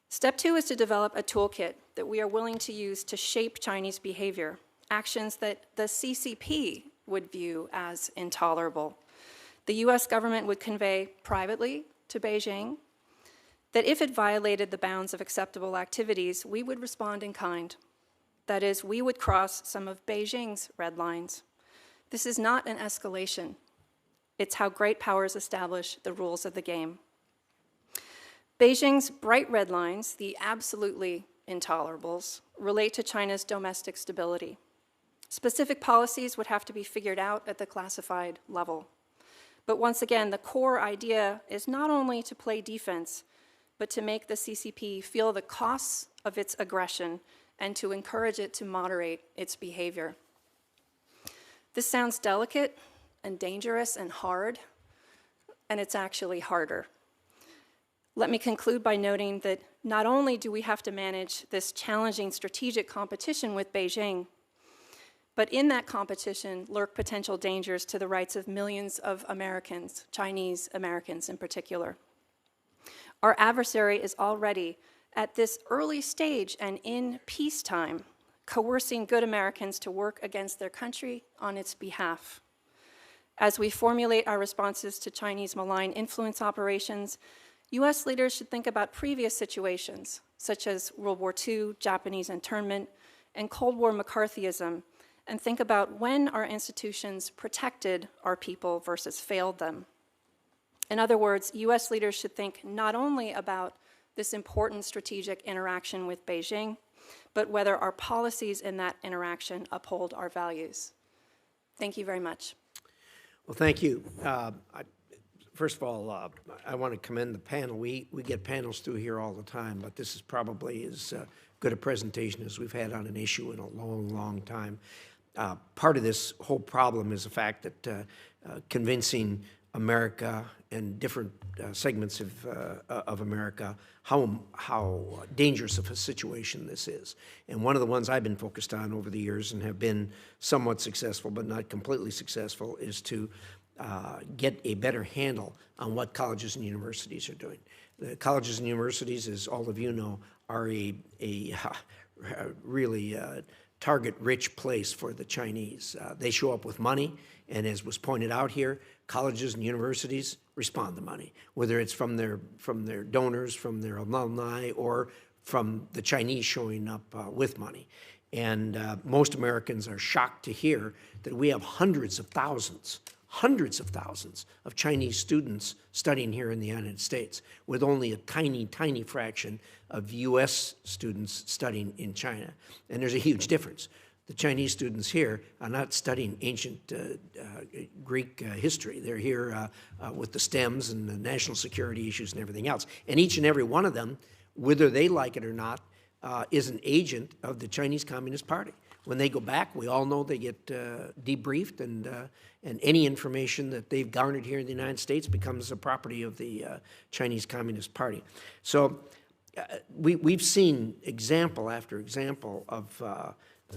Step two is to develop a toolkit that we are willing to use to shape Chinese behavior, actions that the CCP would view as intolerable. The US government would convey privately to Beijing that if it violated the bounds of acceptable activities, we would respond in kind. That is, we would cross some of Beijing's red lines. This is not an escalation. It's how great powers establish the rules of the game. Beijing's bright red lines, the absolutely intolerables, relate to China's domestic stability. Specific policies would have to be figured out at the classified level. But once again, the core idea is not only to play defense, but to make the CCP feel the costs of its aggression and to encourage it to moderate its behavior. This sounds delicate and dangerous and hard, and it's actually harder. Let me conclude by noting that not only do we have to manage this challenging strategic competition with Beijing, but in that competition lurk potential dangers to the rights of millions of Americans, Chinese Americans in particular. Our adversary is already, at this early stage and in peacetime, coercing good Americans to work against their country on its behalf. As we formulate our responses to Chinese malign influence operations, U.S. leaders should think about previous situations, such as World War II, Japanese internment, and Cold War McCarthyism, and think about when our institutions protected our people versus failed them. In other words, U.S. leaders should think not only about this important strategic interaction with Beijing, but whether our policies in that interaction uphold our values. Thank you very much. Well, thank you. First of all, I want to commend the panel. We get panels through here all the time, but this is probably as good a presentation as we've had on an issue in a long, long time. Part of this whole problem is the fact that convincing America and different segments of America how dangerous of a situation this is. And one of the ones I've been focused on over the years and have been somewhat successful but not completely successful is to get a better handle on what colleges and universities are doing. The colleges and universities, as all of you know, are a really target-rich place for the Chinese. They show up with money, and as was pointed out here, colleges and universities respond to money, whether it's from their donors, from their alumni, or from the Chinese showing up with money. And most Americans are shocked to hear that we have hundreds of thousands of Chinese students studying here in the United States, with only a tiny, tiny fraction of U.S. students studying in China. And there's a huge difference. The Chinese students here are not studying ancient Greek history. They're here with the STEMs and the national security issues and everything else. And each and every one of them, whether they like it or not, is an agent of the Chinese Communist Party. When they go back, we all know they get debriefed, and any information that they've garnered here in the United States becomes the property of the Chinese Communist Party. So we've seen example after example of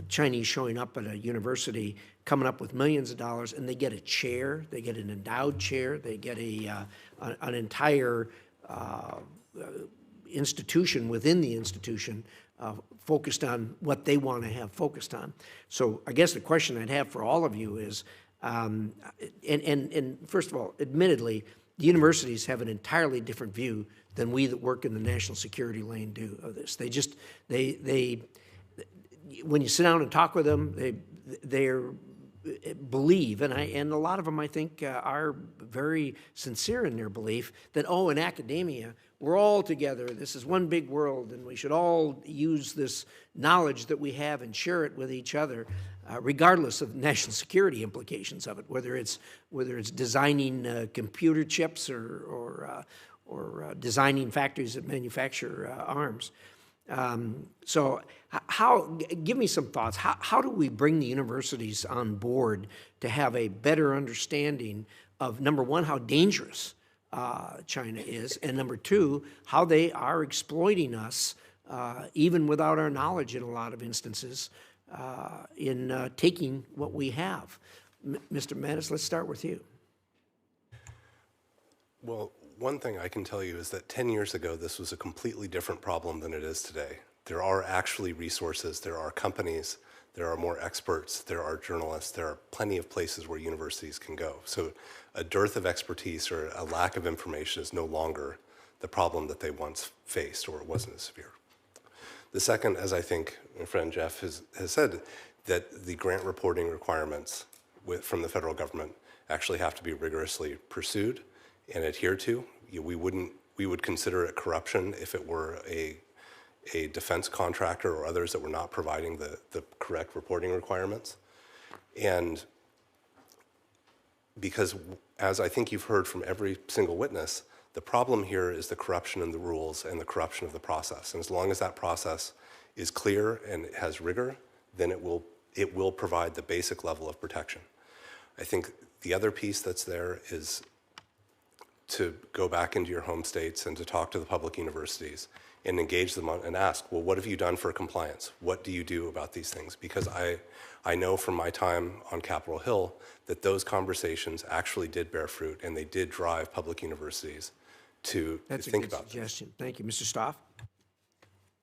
Chinese showing up at a university, coming up with millions of dollars, and they get a chair, they get an endowed chair, they get an entire institution within the institution focused on what they want to have focused on. So I guess the question I'd have for all of you is, and first of all, admittedly, the universities have an entirely different view than we that work in the national security lane do of this. They when you sit down and talk with them, they believe, and a lot of them I think are very sincere in their belief that, oh, in academia, we're all together, this is one big world, and we should all use this knowledge that we have and share it with each other, regardless of national security implications of it, whether it's designing computer chips or designing factories that manufacture arms. So give me some thoughts. How do we bring the universities on board to have a better understanding of, number one, how dangerous China is, and number two, how they are exploiting us, even without our knowledge in a lot of instances, in taking what we have? Mr. Mattis, let's start with you. Well, one thing I can tell you is that 10 years ago, this was a completely different problem than it is today. There are actually resources, there are companies, there are more experts, there are journalists, there are plenty of places where universities can go. So a dearth of expertise or a lack of information is no longer the problem that they once faced, or it wasn't as severe. The second, as I think my friend Jeff has said, that the grant reporting requirements from the federal government actually have to be rigorously pursued and adhered to. We would consider it corruption if it were a defense contractor or others that were not providing the correct reporting requirements. And because, as I think you've heard from every single witness, the problem here is the corruption in the rules and the corruption of the process. And as long as that process is clear and has rigor, then it will provide the basic level of protection. I think the other piece that's there is to go back into your home states and to talk to the public universities and engage them and ask, well, what have you done for compliance? What do you do about these things? Because I know from my time on Capitol Hill that those conversations actually did bear fruit, and they did drive public universities to think about this. That's a good suggestion. Thank you. Mr. Stoff?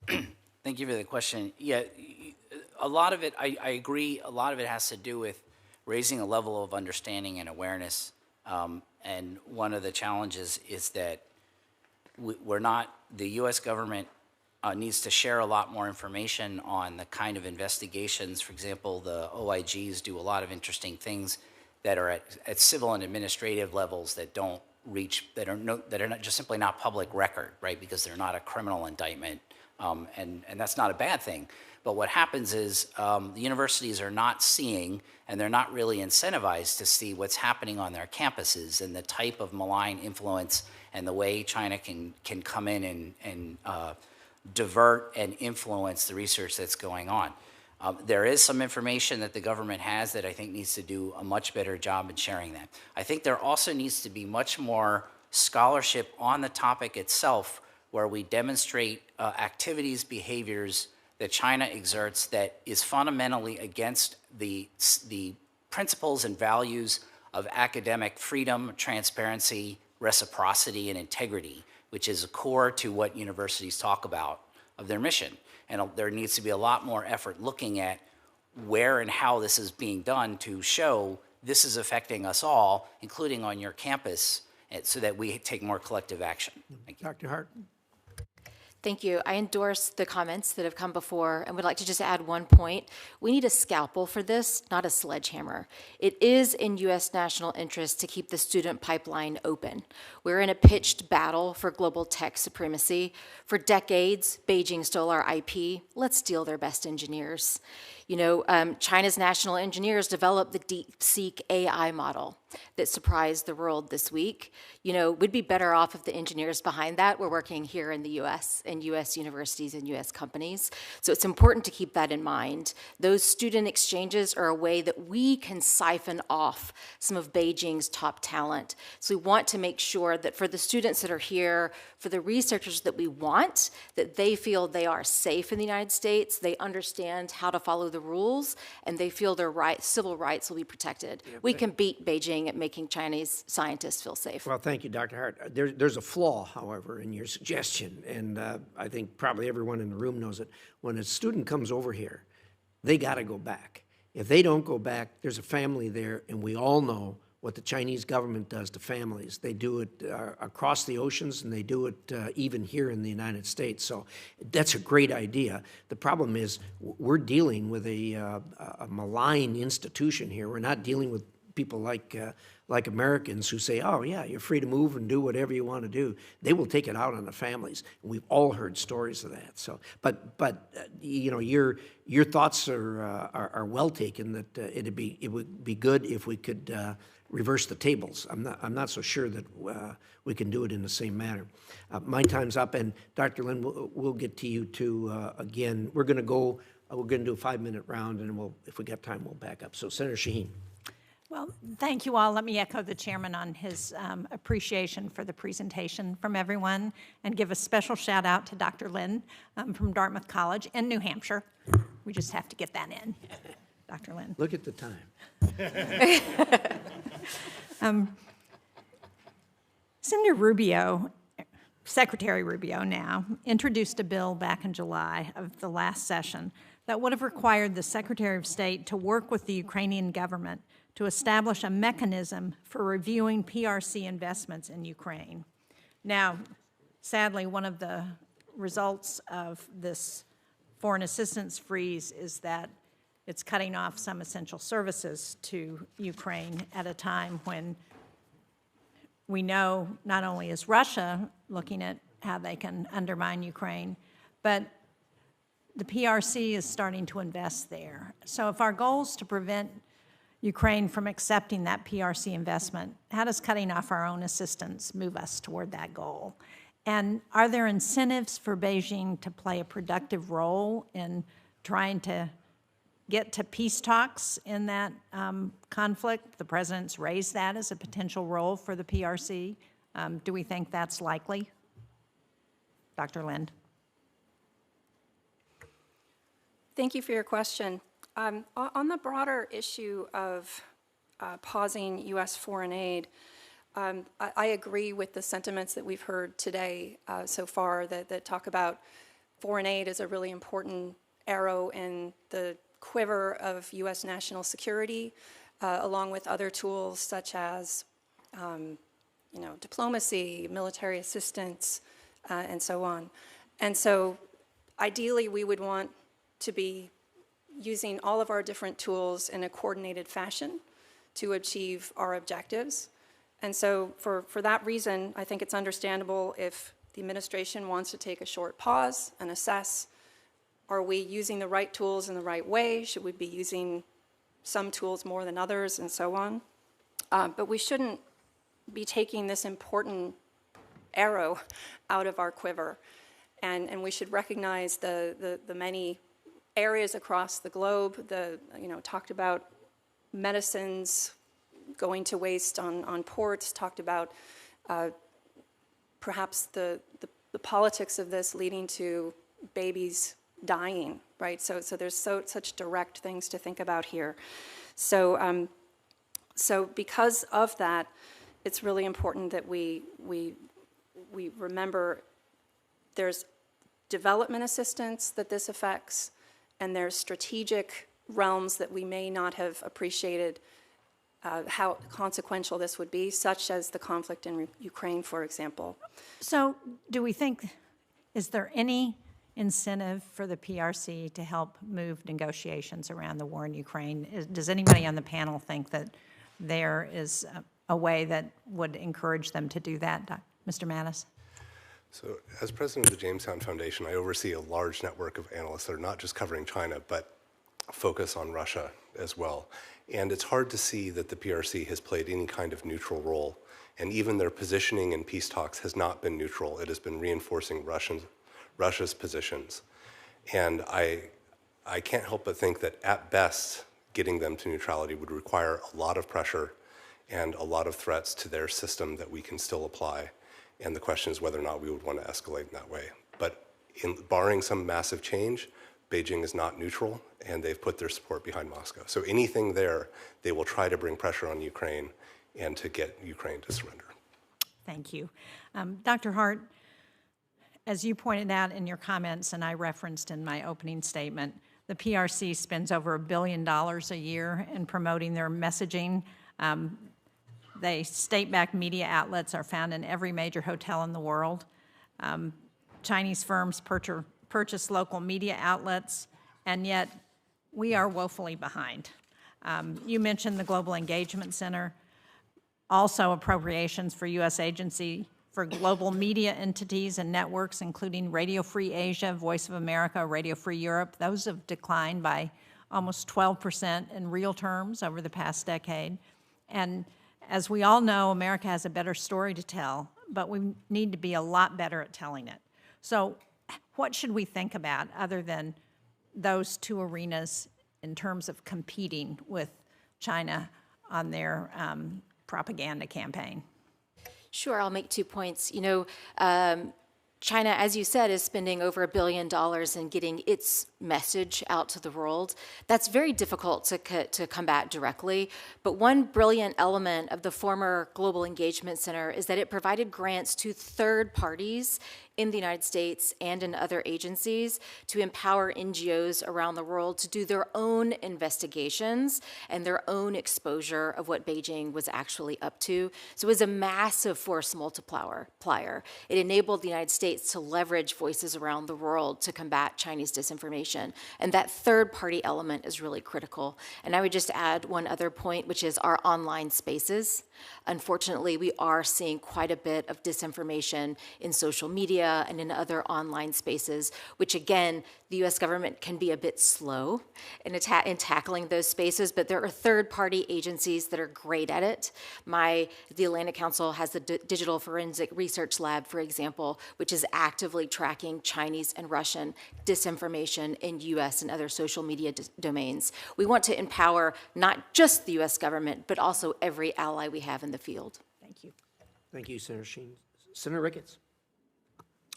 Thank you for the question. Yeah, a lot of it, I agree, a lot of it has to do with raising a level of understanding and awareness. And one of the challenges is that the U.S. government needs to share a lot more information on the kind of investigations. For example, the OIGs do a lot of interesting things that are at civil and administrative levels that don't reach, that are not just simply not public record, right? Because they're not a criminal indictment, and that's not a bad thing. But what happens is the universities are not seeing, and they're not really incentivized to see what's happening on their campuses and the type of malign influence and the way China can come in and divert and influence the research that's going on. There is some information that the government has that I think needs to do a much better job in sharing that. I think there also needs to be much more scholarship on the topic itself, where we demonstrate activities, behaviors that China exerts that is fundamentally against the principles and values of academic freedom, transparency, reciprocity, and integrity, which is core to what universities talk about of their mission. And there needs to be a lot more effort looking at where and how this is being done to show this is affecting us all, including on your campus, so that we take more collective action. Thank you. Dr. Hart? Thank you. I endorse the comments that have come before and would like to just add one point. We need a scalpel for this, not a sledgehammer. It is in U.S. national interest to keep the student pipeline open. We're in a pitched battle for global tech supremacy. For decades, Beijing stole our IP. Let's steal their best engineers. You know, China's national engineers developed the DeepSeek AI model that surprised the world this week. You know, we'd be better off if the engineers behind that were working here in the U.S., in U.S. universities and U.S. companies. So it's important to keep that in mind. Those student exchanges are a way that we can siphon off some of Beijing's top talent. So we want to make sure that for the students that are here, for the researchers that we want, that they feel they are safe in the United States, they understand how to follow the rules, and they feel their civil rights will be protected. Yeah, we can beat Beijing doing at making Chinese scientists feel safe. Well, thank you, Dr. Hart. There's a flaw, however, in your suggestion, and I think probably everyone in the room knows it. When a student comes over here, they got to go back. If they don't go back, there's a family there, and we all know what the Chinese government does to families. They do it across the oceans, and they do it even here in the United States. So that's a great idea. The problem is we're dealing with a malign institution here. We're not dealing with people like Americans who say, oh, yeah, you're free to move and do whatever you want to do. They will take it out on the families. We've all heard stories of that. So, but you know, your thoughts are well taken. That it would be good if we could reverse the tables. I'm not so sure that we can do it in the same manner. My time's up, and Dr. Lin, we'll get to you too again. We're going to do a 5-minute round, and if we got time, we'll back up. So, Senator Shaheen. Well, thank you all. Let me echo the chairman on his appreciation for the presentation from everyone, and give a special shout out to Dr. Lin from Dartmouth College in New Hampshire. We just have to get that in, Dr. Lin. Look at the time. Senator Rubio, Secretary Rubio now, introduced a bill back in July of the last session that would have required the Secretary of State to work with the Ukrainian government to establish a mechanism for reviewing PRC investments in Ukraine. Now, sadly, one of the results of this foreign assistance freeze is that it's cutting off some essential services to Ukraine at a time when we know not only is Russia looking at how they can undermine Ukraine, but the PRC is starting to invest there. So if our goal is to prevent Ukraine from accepting that PRC investment, how does cutting off our own assistance move us toward that goal? And are there incentives for Beijing to play a productive role in trying to get to peace talks in that conflict? The president's raised that as a potential role for the PRC. Do we think that's likely? Dr. Lind. Thank you for your question. On the broader issue of pausing U.S. foreign aid, I agree with the sentiments that we've heard today so far that talk about foreign aid as a really important arrow in the quiver of U.S. national security, along with other tools such as diplomacy, military assistance, and so on. And so ideally, we would want to be using all of our different tools in a coordinated fashion to achieve our objectives. And so for that reason, I think it's understandable if the administration wants to take a short pause and assess, are we using the right tools in the right way? Should we be using some tools more than others, and so on? But we shouldn't be taking this important arrow out of our quiver. And we should recognize the many areas across the globe, talked about medicines going to waste on ports, talked about perhaps the politics of this leading to babies dying, right? So there's such direct things to think about here. So because of that, it's really important that we remember there's development assistance that this affects, and there's strategic realms that we may not have appreciated how consequential this would be, such as the conflict in Ukraine, for example. So do we think, is there any incentive for the PRC to help move negotiations around the war in Ukraine? Does anybody on the panel think that there is a way that would encourage them to do that? Mr. Mattis? So as president of the Jamestown Foundation, I oversee a large network of analysts that are not just covering China, but focus on Russia as well. And it's hard to see that the PRC has played any kind of neutral role. And even their positioning in peace talks has not been neutral. It has been reinforcing Russia's positions. And I can't help but think that at best, getting them to neutrality would require a lot of pressure and a lot of threats to their system that we can still apply. And the question is whether or not we would want to escalate in that way. But barring some massive change, Beijing is not neutral, and they've put their support behind Moscow. So anything there, they will try to bring pressure on Ukraine and to get Ukraine to surrender. Thank you. Dr. Hart, as you pointed out in your comments, and I referenced in my opening statement, the PRC spends over $1 billion a year in promoting their messaging. They state-backed media outlets are found in every major hotel in the world. Chinese firms purchase local media outlets, and yet we are woefully behind. You mentioned the Global Engagement Center, also appropriations for U.S. agency for global media entities and networks, including Radio Free Asia, Voice of America, Radio Free Europe. Those have declined by almost 12% in real terms over the past decade. And as we all know, America has a better story to tell, but we need to be a lot better at telling it. So what should we think about other than those two arenas in terms of competing with China on their propaganda campaign? Sure, I'll make 2 points. You know, China, as you said, is spending over $1 billion in getting its message out to the world. That's very difficult to combat directly. But one brilliant element of the former Global Engagement Center is that it provided grants to third parties in the United States and in other agencies to empower NGOs around the world to do their own investigations and their own exposure of what Beijing was actually up to. So it was a massive force multiplier. It enabled the United States to leverage voices around the world to combat Chinese disinformation. And that third-party element is really critical. And I would just add one other point, which is our online spaces. Unfortunately, we are seeing quite a bit of disinformation in social media and in other online spaces, which again, the U.S. government can be a bit slow in tackling those spaces, but there are third-party agencies that are great at it. The Atlantic Council has the Digital Forensic Research Lab, for example, which is actively tracking Chinese and Russian disinformation in U.S. and other social media domains. We want to empower not just the U.S. government, but also every ally we have in the field. Thank you. Thank you, Senator Sheen. Senator Ricketts.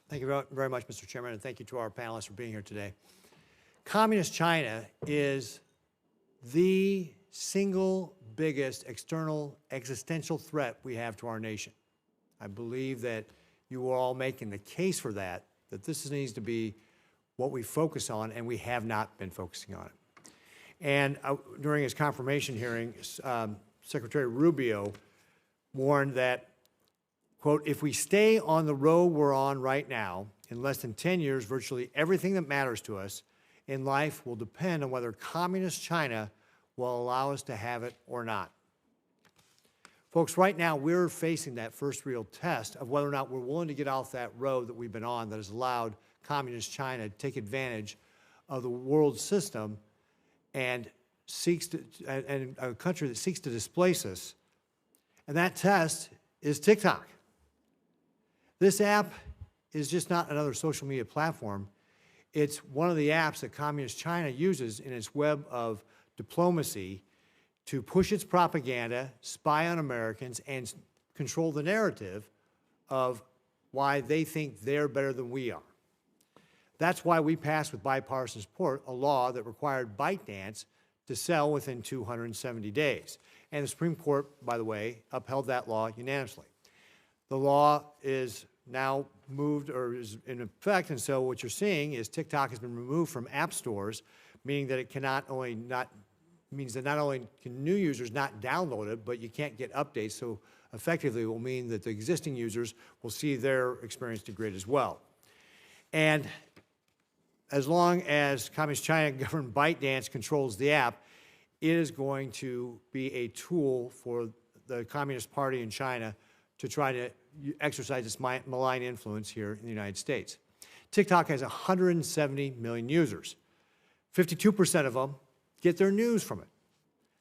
Thank you very much, Mr. Chairman, and thank you to our panelists for being here today. Communist China is the single biggest external existential threat we have to our nation. I believe that you are all making the case for that this needs to be what we focus on, and we have not been focusing on it. And during his confirmation hearing, Secretary Rubio warned that, quote, if we stay on the road we're on right now, in less than 10 years, virtually everything that matters to us in life will depend on whether communist China will allow us to have it or not. Folks, right now we're facing that first real test of whether or not we're willing to get off that road that we've been on that has allowed communist China to take advantage of the world system and a country that seeks to displace us. And that test is TikTok. This app is just not another social media platform. It's one of the apps that Communist China uses in its web of diplomacy to push its propaganda, spy on Americans, and control the narrative of why they think they're better than we are. That's why we passed with bipartisan support a law that required ByteDance to sell within 270 days. And the Supreme Court, by the way, upheld that law unanimously. The law is now moved or is in effect, and so what you're seeing is TikTok has been removed from app stores, meaning that it means that not only can new users not download it, but you can't get updates, so effectively it will mean that the existing users will see their experience degrade as well. And as long as Communist China governed ByteDance controls the app, it is going to be a tool for the Communist Party in China to try to exercise its malign influence here in the United States. TikTok has 170 million users. 52% of them get their news from it.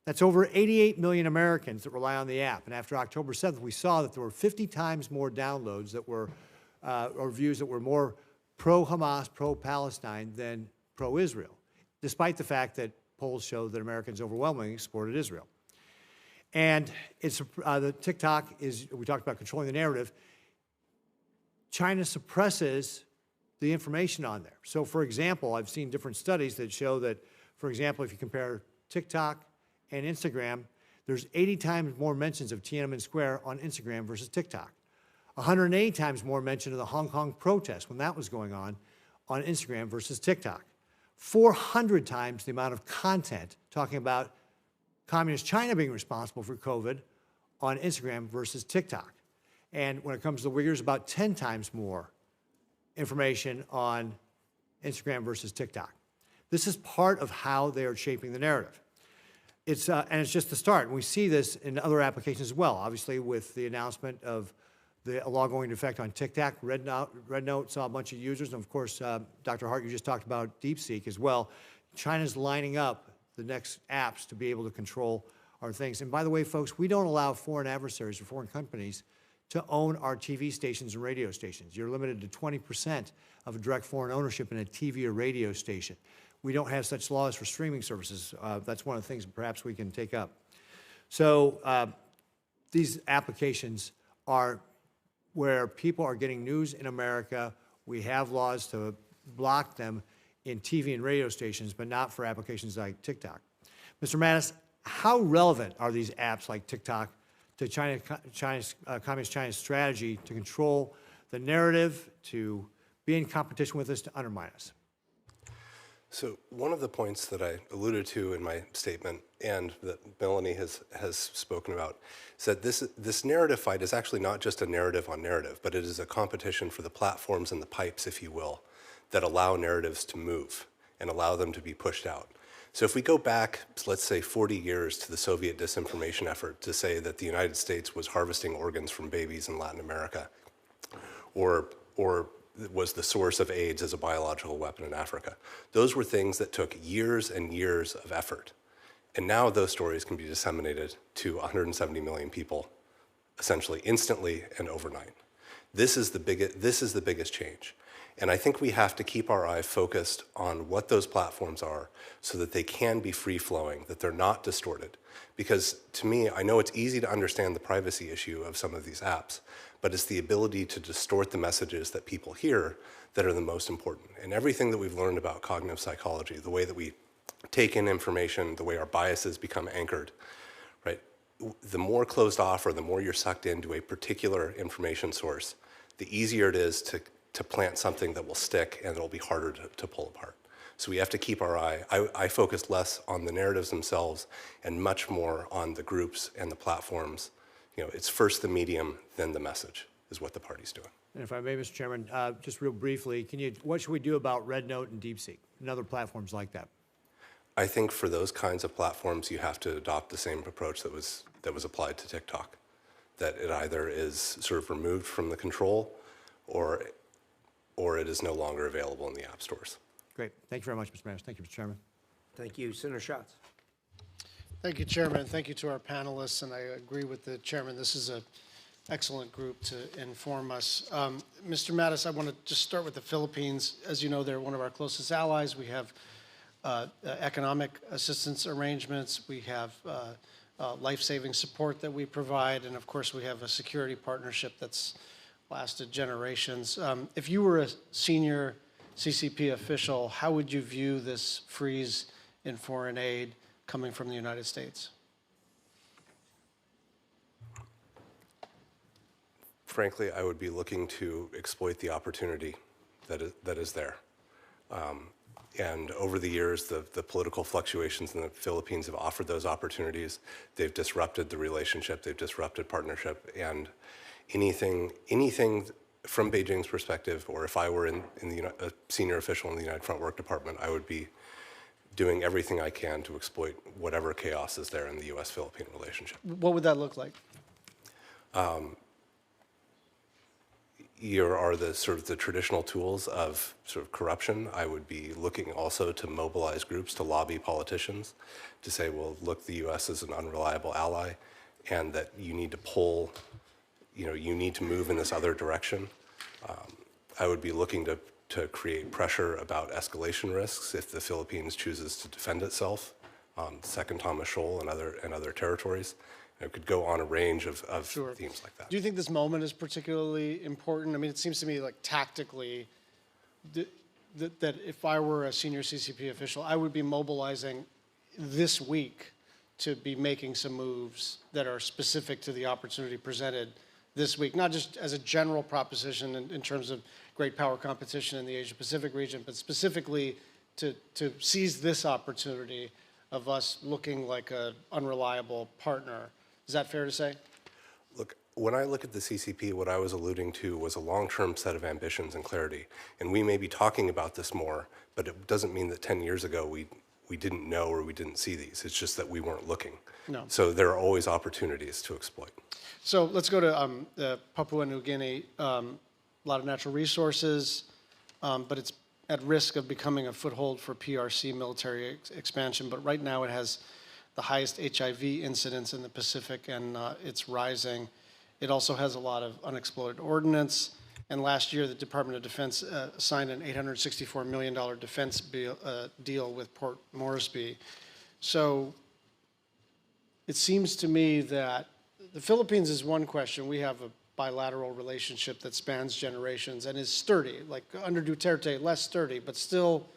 That's over 88 million Americans that rely on the app. And after October 7th, we saw that there were 50 times more downloads that were, or views that were more pro-Hamas, pro-Palestine than pro-Israel, despite the fact that polls show that Americans overwhelmingly supported Israel. And it's the TikTok is, we talked about controlling the narrative. China suppresses the information on there. So for example, I've seen different studies that show that, for example, if you compare TikTok and Instagram, there's 80 times more mentions of Tiananmen Square on Instagram versus TikTok. 108 times more mention of the Hong Kong protest when that was going on Instagram versus TikTok. 400 times the amount of content talking about Communist China being responsible for COVID on Instagram versus TikTok. And when it comes to the Uyghurs, about 10 times more information on Instagram versus TikTok. This is part of how they are shaping the narrative. And it's just the start. And we see this in other applications as well. Obviously, with the announcement of the law going into effect on TikTok, Red Note saw a bunch of users. And of course, Dr. Hart, you just talked about DeepSeek as well. China's lining up the next apps to be able to control our things. And by the way, folks, we don't allow foreign adversaries or foreign companies to own our TV stations and radio stations. You're limited to 20% of direct foreign ownership in a TV or radio station. We don't have such laws for streaming services. That's one of the things perhaps we can take up. So these applications are where people are getting news in America. We have laws to block them in TV and radio stations, but not for applications like TikTok. Mr. Mattis, how relevant are these apps like TikTok to Communist China's strategy to control the narrative, to be in competition with us, to undermine us? So one of the points that I alluded to in my statement and that Melanie has spoken about is that this narrative fight is actually not just a narrative on narrative, but it is a competition for the platforms and the pipes, if you will, that allow narratives to move and allow them to be pushed out. So if we go back, let's say 40 years to the Soviet disinformation effort to say that the United States was harvesting organs from babies in Latin America, or was the source of AIDS as a biological weapon in Africa. Those were things that took years and years of effort. And now those stories can be disseminated to 170 million people, essentially instantly and overnight. This is the biggest change. And I think we have to keep our eye focused on what those platforms are so that they can be free-flowing, that they're not distorted. Because to me, I know it's easy to understand the privacy issue of some of these apps, but it's the ability to distort the messages that people hear that are the most important. And everything that we've learned about cognitive psychology, the way that we take in information, the way our biases become anchored, right? The more closed off or the more you're sucked into a particular information source, the easier it is to plant something that will stick and it'll be harder to pull apart. So we have to keep our eye. I focus less on the narratives themselves and much more on the groups and the platforms. You know, it's first the medium, then the message is what the party's doing. And if I may, Mr. Chairman, just real briefly, what should we do about Red Note and DeepSeek and other platforms like that? I think for those kinds of platforms, you have to adopt the same approach that was applied to TikTok, that it either is sort of removed from the control or it is no longer available in the app stores. Great. Thank you very much, Mr. Mattis. Thank you, Mr. Chairman. Thank you. Senator Schatz. Thank you, Chairman. Thank you to our panelists, and I agree with the Chairman. This is an excellent group to inform us. Mr. Mattis, I want to just start with the Philippines. As you know, they're one of our closest allies. We have economic assistance arrangements. We have life-saving support that we provide, and of course, we have a security partnership that's lasted generations. If you were a senior CCP official, how would you view this freeze in foreign aid coming from the United States? Frankly, I would be looking to exploit the opportunity that is there. And over the years, the political fluctuations in the Philippines have offered those opportunities. They've disrupted the relationship, they've disrupted partnership, and anything from Beijing's perspective, or if I were a senior official in the United Front Work Department, I would be doing everything I can to exploit whatever chaos is there in the U.S.-Philippine relationship. What would that look like? Here are the sort of the traditional tools of sort of corruption. I would be looking also to mobilize groups to lobby politicians to say, well, look, the U.S. is an unreliable ally, and that you need to pull, you need to move in this other direction. I would be looking to create pressure about escalation risks if the Philippines chooses to defend itself, Second Thomas Shoal and other territories. It could go on a range of Sure. themes like that. Do you think this moment is particularly important? I mean, it seems to me like tactically that if I were a senior CCP official, I would be mobilizing this week to be making some moves that are specific to the opportunity presented this week, not just as a general proposition in terms of great power competition in the Asia-Pacific region, but specifically to seize this opportunity of us looking like an unreliable partner. Is that fair to say? Look, when I look at the CCP, what I was alluding to was a long-term set of ambitions and clarity. And we may be talking about this more, but it doesn't mean that 10 years ago we didn't know or we didn't see these. It's just that we weren't looking. No. So there are always opportunities to exploit. So let's go to Papua New Guinea. A lot of natural resources, but it's at risk of becoming a foothold for PRC military expansion. But right now it has the highest HIV incidence in the Pacific, and it's rising. It also has a lot of unexploded ordnance. And last year, the Department of Defense signed an $864 million defense deal with Port Moresby. So it seems to me that the Philippines is one question. We have a bilateral relationship that spans generations and is sturdy, like under Duterte, less sturdy, but still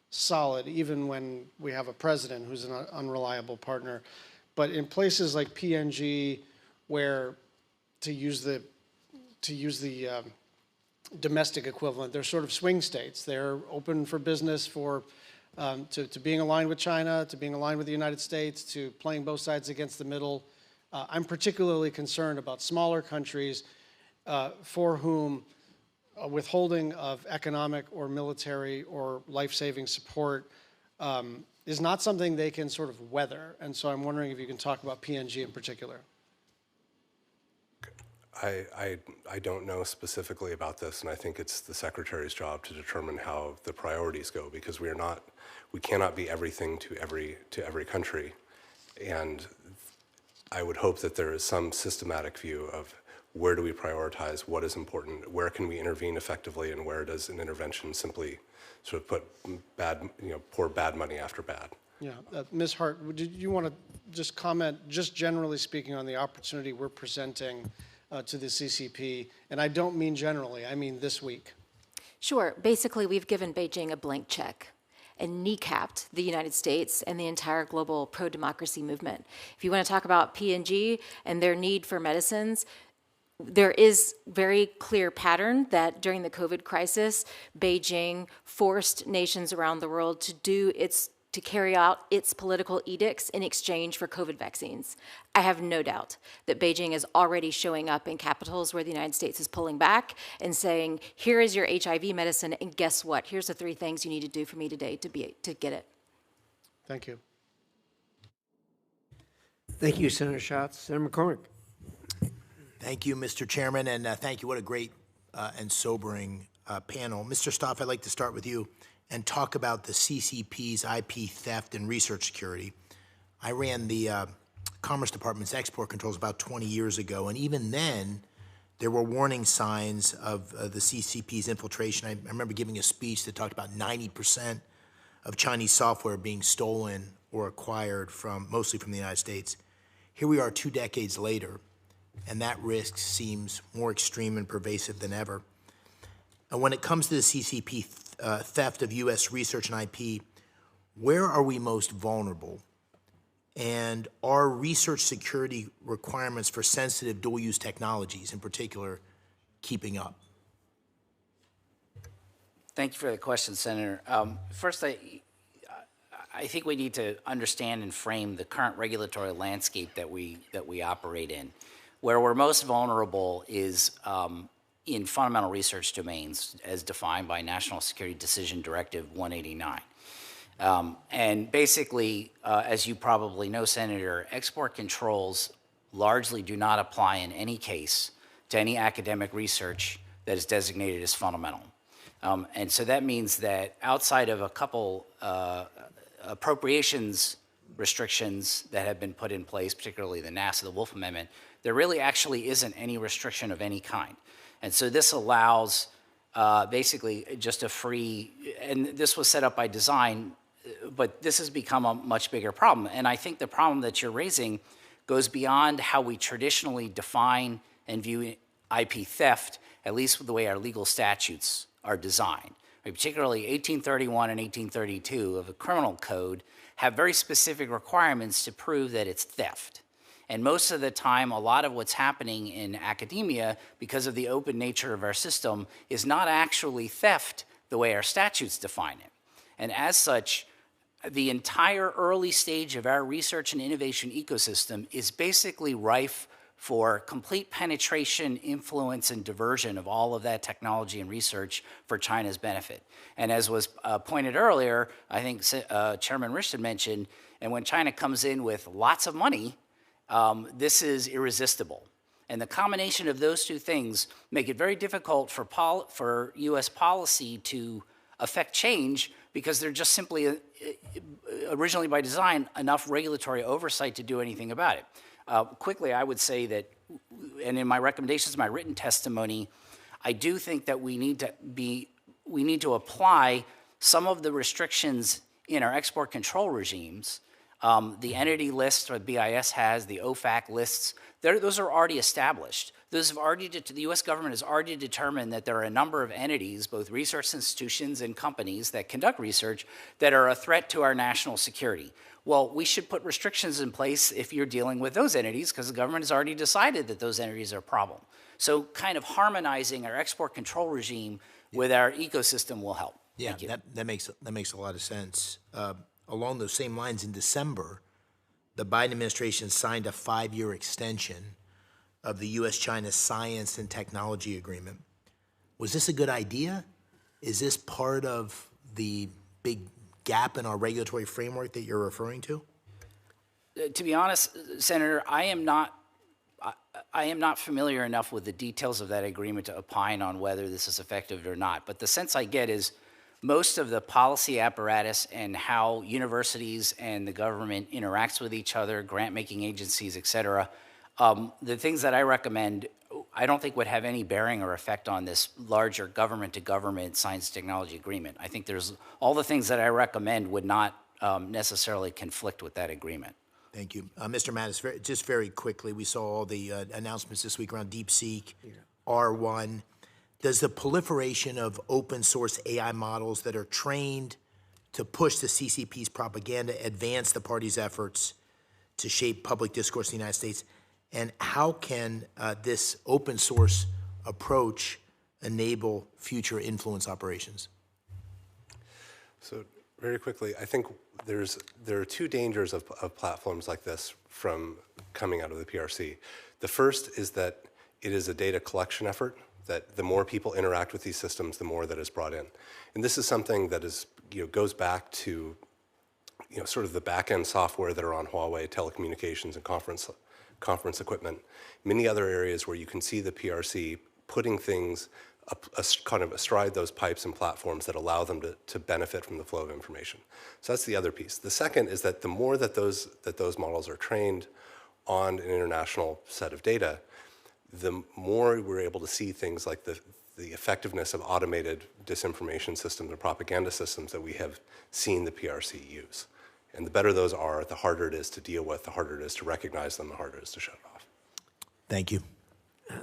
solid, even when we have a president who's an unreliable partner. But in places like PNG, where to use the domestic equivalent, they're sort of swing states. They're open for business to being aligned with China, to being aligned with the United States, to playing both sides against the middle. I'm particularly concerned about smaller countries for whom withholding of economic or military or life-saving support is not something they can sort of weather. And so I'm wondering if you can talk about PNG in particular. I don't know specifically about this, and I think it's the Secretary's job to determine how the priorities go, because we cannot be everything to every country. And I would hope that there is some systematic view of where do we prioritize, what is important, where can we intervene effectively, and where does an intervention simply sort of put pour bad money after bad. Yeah, Ms. Hart, did you want to just comment, just generally speaking, on the opportunity we're presenting to the CCP? And I don't mean generally, I mean this week. Sure. Basically, we've given Beijing a blank check and kneecapped the United States and the entire global pro-democracy movement. If you want to talk about PNG and their need for medicines, there is very clear pattern that during the COVID crisis, Beijing forced nations around the world to carry out its political edicts in exchange for COVID vaccines. I have no doubt that Beijing is already showing up in capitals where the United States is pulling back and saying, here is your HIV medicine, and guess what? Here's the 3 things you need to do for me today to get it. Thank you. Thank you, Senator Schatz. Senator McCormick. Thank you, Mr. Chairman, and thank you. What a great and sobering panel. Mr. Stoff, I'd like to start with you and talk about the CCP's IP theft and research security. I ran the Commerce Department's export controls about 20 years ago, and even then, there were warning signs of the CCP's infiltration. I remember giving a speech that talked about 90% of Chinese software being stolen or acquired mostly from the United States. Here we are 2 decades later, and that risk seems more extreme and pervasive than ever. And when it comes to the CCP theft of U.S. research and IP, where are we most vulnerable? And are research security requirements for sensitive dual-use technologies, in particular, keeping up? Thank you for the question, Senator. First, I think we need to understand and frame the current regulatory landscape that we operate in. Where we're most vulnerable is in fundamental research domains as defined by National Security Decision Directive 189. And basically, as you probably know, Senator, export controls largely do not apply in any case to any academic research that is designated as fundamental. And so that means that outside of a couple appropriations restrictions that have been put in place, particularly the NASA, the Wolf Amendment, there really actually isn't any restriction of any kind. And so this allows basically just a free, and this was set up by design, but this has become a much bigger problem. And I think the problem that you're raising goes beyond how we traditionally define and view IP theft, at least with the way our legal statutes are designed, particularly 1831 and 1832 of the criminal code, have very specific requirements to prove that it's theft. And most of the time, a lot of what's happening in academia, because of the open nature of our system, is not actually theft the way our statutes define it. And as such, the entire early stage of our research and innovation ecosystem is basically rife for complete penetration, influence, and diversion of all of that technology and research for China's benefit. And as was pointed earlier, I think Chairman Risch had mentioned, and when China comes in with lots of money, this is irresistible. And the combination of those two things make it very difficult for U.S. policy to affect change, because they're just simply, originally by design, enough regulatory oversight to do anything about it. Quickly, I would say that, and in my recommendations, my written testimony, I do think that we need to apply some of the restrictions in our export control regimes. The entity list, or BIS has, the OFAC lists, those are already established. Those have already, the U.S. government has already determined that there are a number of entities, both research institutions and companies that conduct research, that are a threat to our national security. Well, we should put restrictions in place if you're dealing with those entities, because the government has already decided that those entities are a problem. So kind of harmonizing our export control regime with our ecosystem will help. Yeah, Thank you. that makes a lot of sense. Along those same lines, in December, the Biden administration signed a 5-year extension of the U.S.-China Science and Technology Agreement. Was this a good idea? Is this part of the big gap in our regulatory framework that you're referring to? To be honest, Senator, I am not familiar enough with the details of that agreement to opine on whether this is effective or not. But the sense I get is most of the policy apparatus and how universities and the government interacts with each other, grant-making agencies, et cetera, the things that I recommend, I don't think would have any bearing or effect on this larger government-to-government science technology agreement. I think there's all the things that I recommend would not necessarily conflict with that agreement. Thank you. Mr. Mattis, just very quickly, we saw all the announcements this week around DeepSeek, R1. Does the proliferation of open source AI models that are trained to push the CCP's propaganda advance the party's efforts to shape public discourse in the United States? And how can this open source approach enable future influence operations? So very quickly, I think there are two dangers of platforms like this from coming out of the PRC. The first is that it is a data collection effort, that the more people interact with these systems, the more that is brought in. And this is something that is, goes back to sort of the back-end software that are on Huawei, telecommunications and conference equipment, many other areas where you can see the PRC putting things kind of astride those pipes and platforms that allow them to benefit from the flow of information. So that's the other piece. The second is that the more that those models are trained on an international set of data, the more we're able to see things like the effectiveness of automated disinformation systems or propaganda systems that we have seen the PRC use. And the better those are, the harder it is to deal with, the harder it is to recognize them, the harder it is to shut it off. Thank you.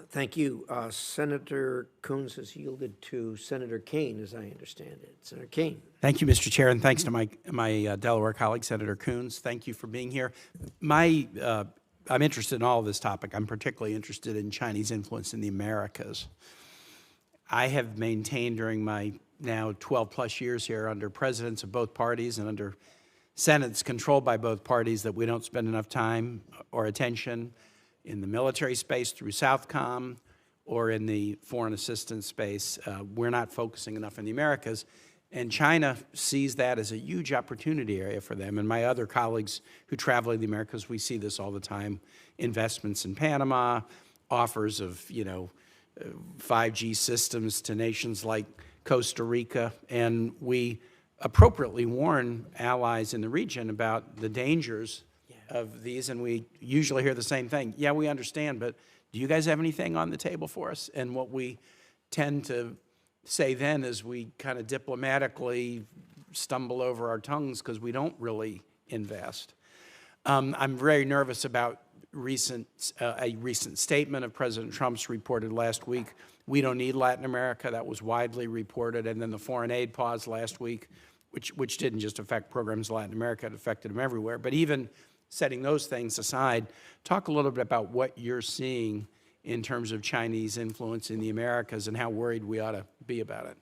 Thank you. Senator Coons has yielded to Senator Kaine, as I understand it. Senator Kaine. Thank you, Mr. Chair, and thanks to my Delaware colleague, Senator Coons. Thank you for being here. I'm interested in all of this topic. I'm particularly interested in Chinese influence in the Americas. I have maintained during my now 12-plus years here under presidents of both parties and under Senates controlled by both parties that we don't spend enough time or attention in the military space through Southcom or in the foreign assistance space. We're not focusing enough in the Americas. And China sees that as a huge opportunity area for them. And my other colleagues who travel in the Americas, we see this all the time. Investments in Panama, offers of, 5G systems to nations like Costa Rica. And we appropriately warn allies in the region about the dangers of these. And we usually hear the same thing. Yeah, we understand, but do you guys have anything on the table for us? And what we tend to say then is we kind of diplomatically stumble over our tongues because we don't really invest. I'm very nervous about a recent statement of President Trump's reported last week. We don't need Latin America. That was widely reported. And then the foreign aid pause last week, which didn't just affect programs in Latin America, it affected them everywhere. But even setting those things aside, talk a little bit about what you're seeing in terms of Chinese influence in the Americas and how worried we ought to be about it.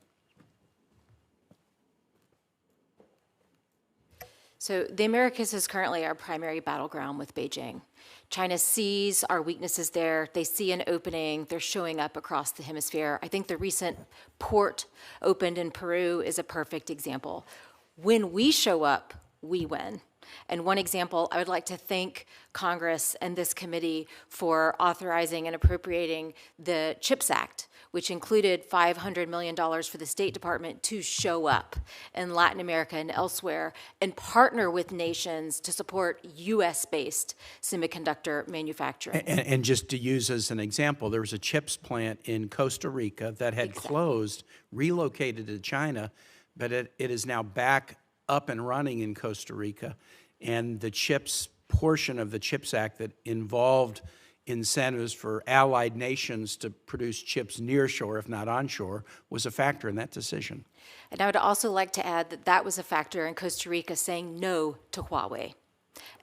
So the Americas is currently our primary battleground with Beijing. China sees our weaknesses there. They see an opening. They're showing up across the hemisphere. I think the recent port opened in Peru is a perfect example. When we show up, we win. And one example, I would like to thank Congress and this committee for authorizing and appropriating the CHIPS Act, which included $500 million for the State Department to show up in Latin America and elsewhere and partner with nations to support U.S.-based semiconductor manufacturing. And just to use as an example, there was a chips plant in Costa Rica that had closed, relocated to China, but it is now back up and running in Costa Rica. And the CHIPS portion of the CHIPS Act that involved incentives for allied nations to produce chips near shore, if not onshore, was a factor in that decision. And I would also like to add that that was a factor in Costa Rica saying no to Huawei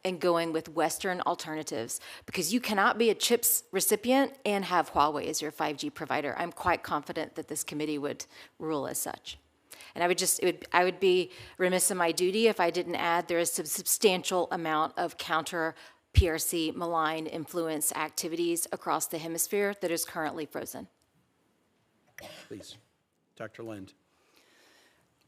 and going with Western alternatives, because you cannot be a CHIPS recipient and have Huawei as your 5G provider. I'm quite confident that this committee would rule as such. And I would be remiss in my duty if I didn't add there is a substantial amount of counter PRC malign influence activities across the hemisphere that is currently frozen. Please, Dr. Lind.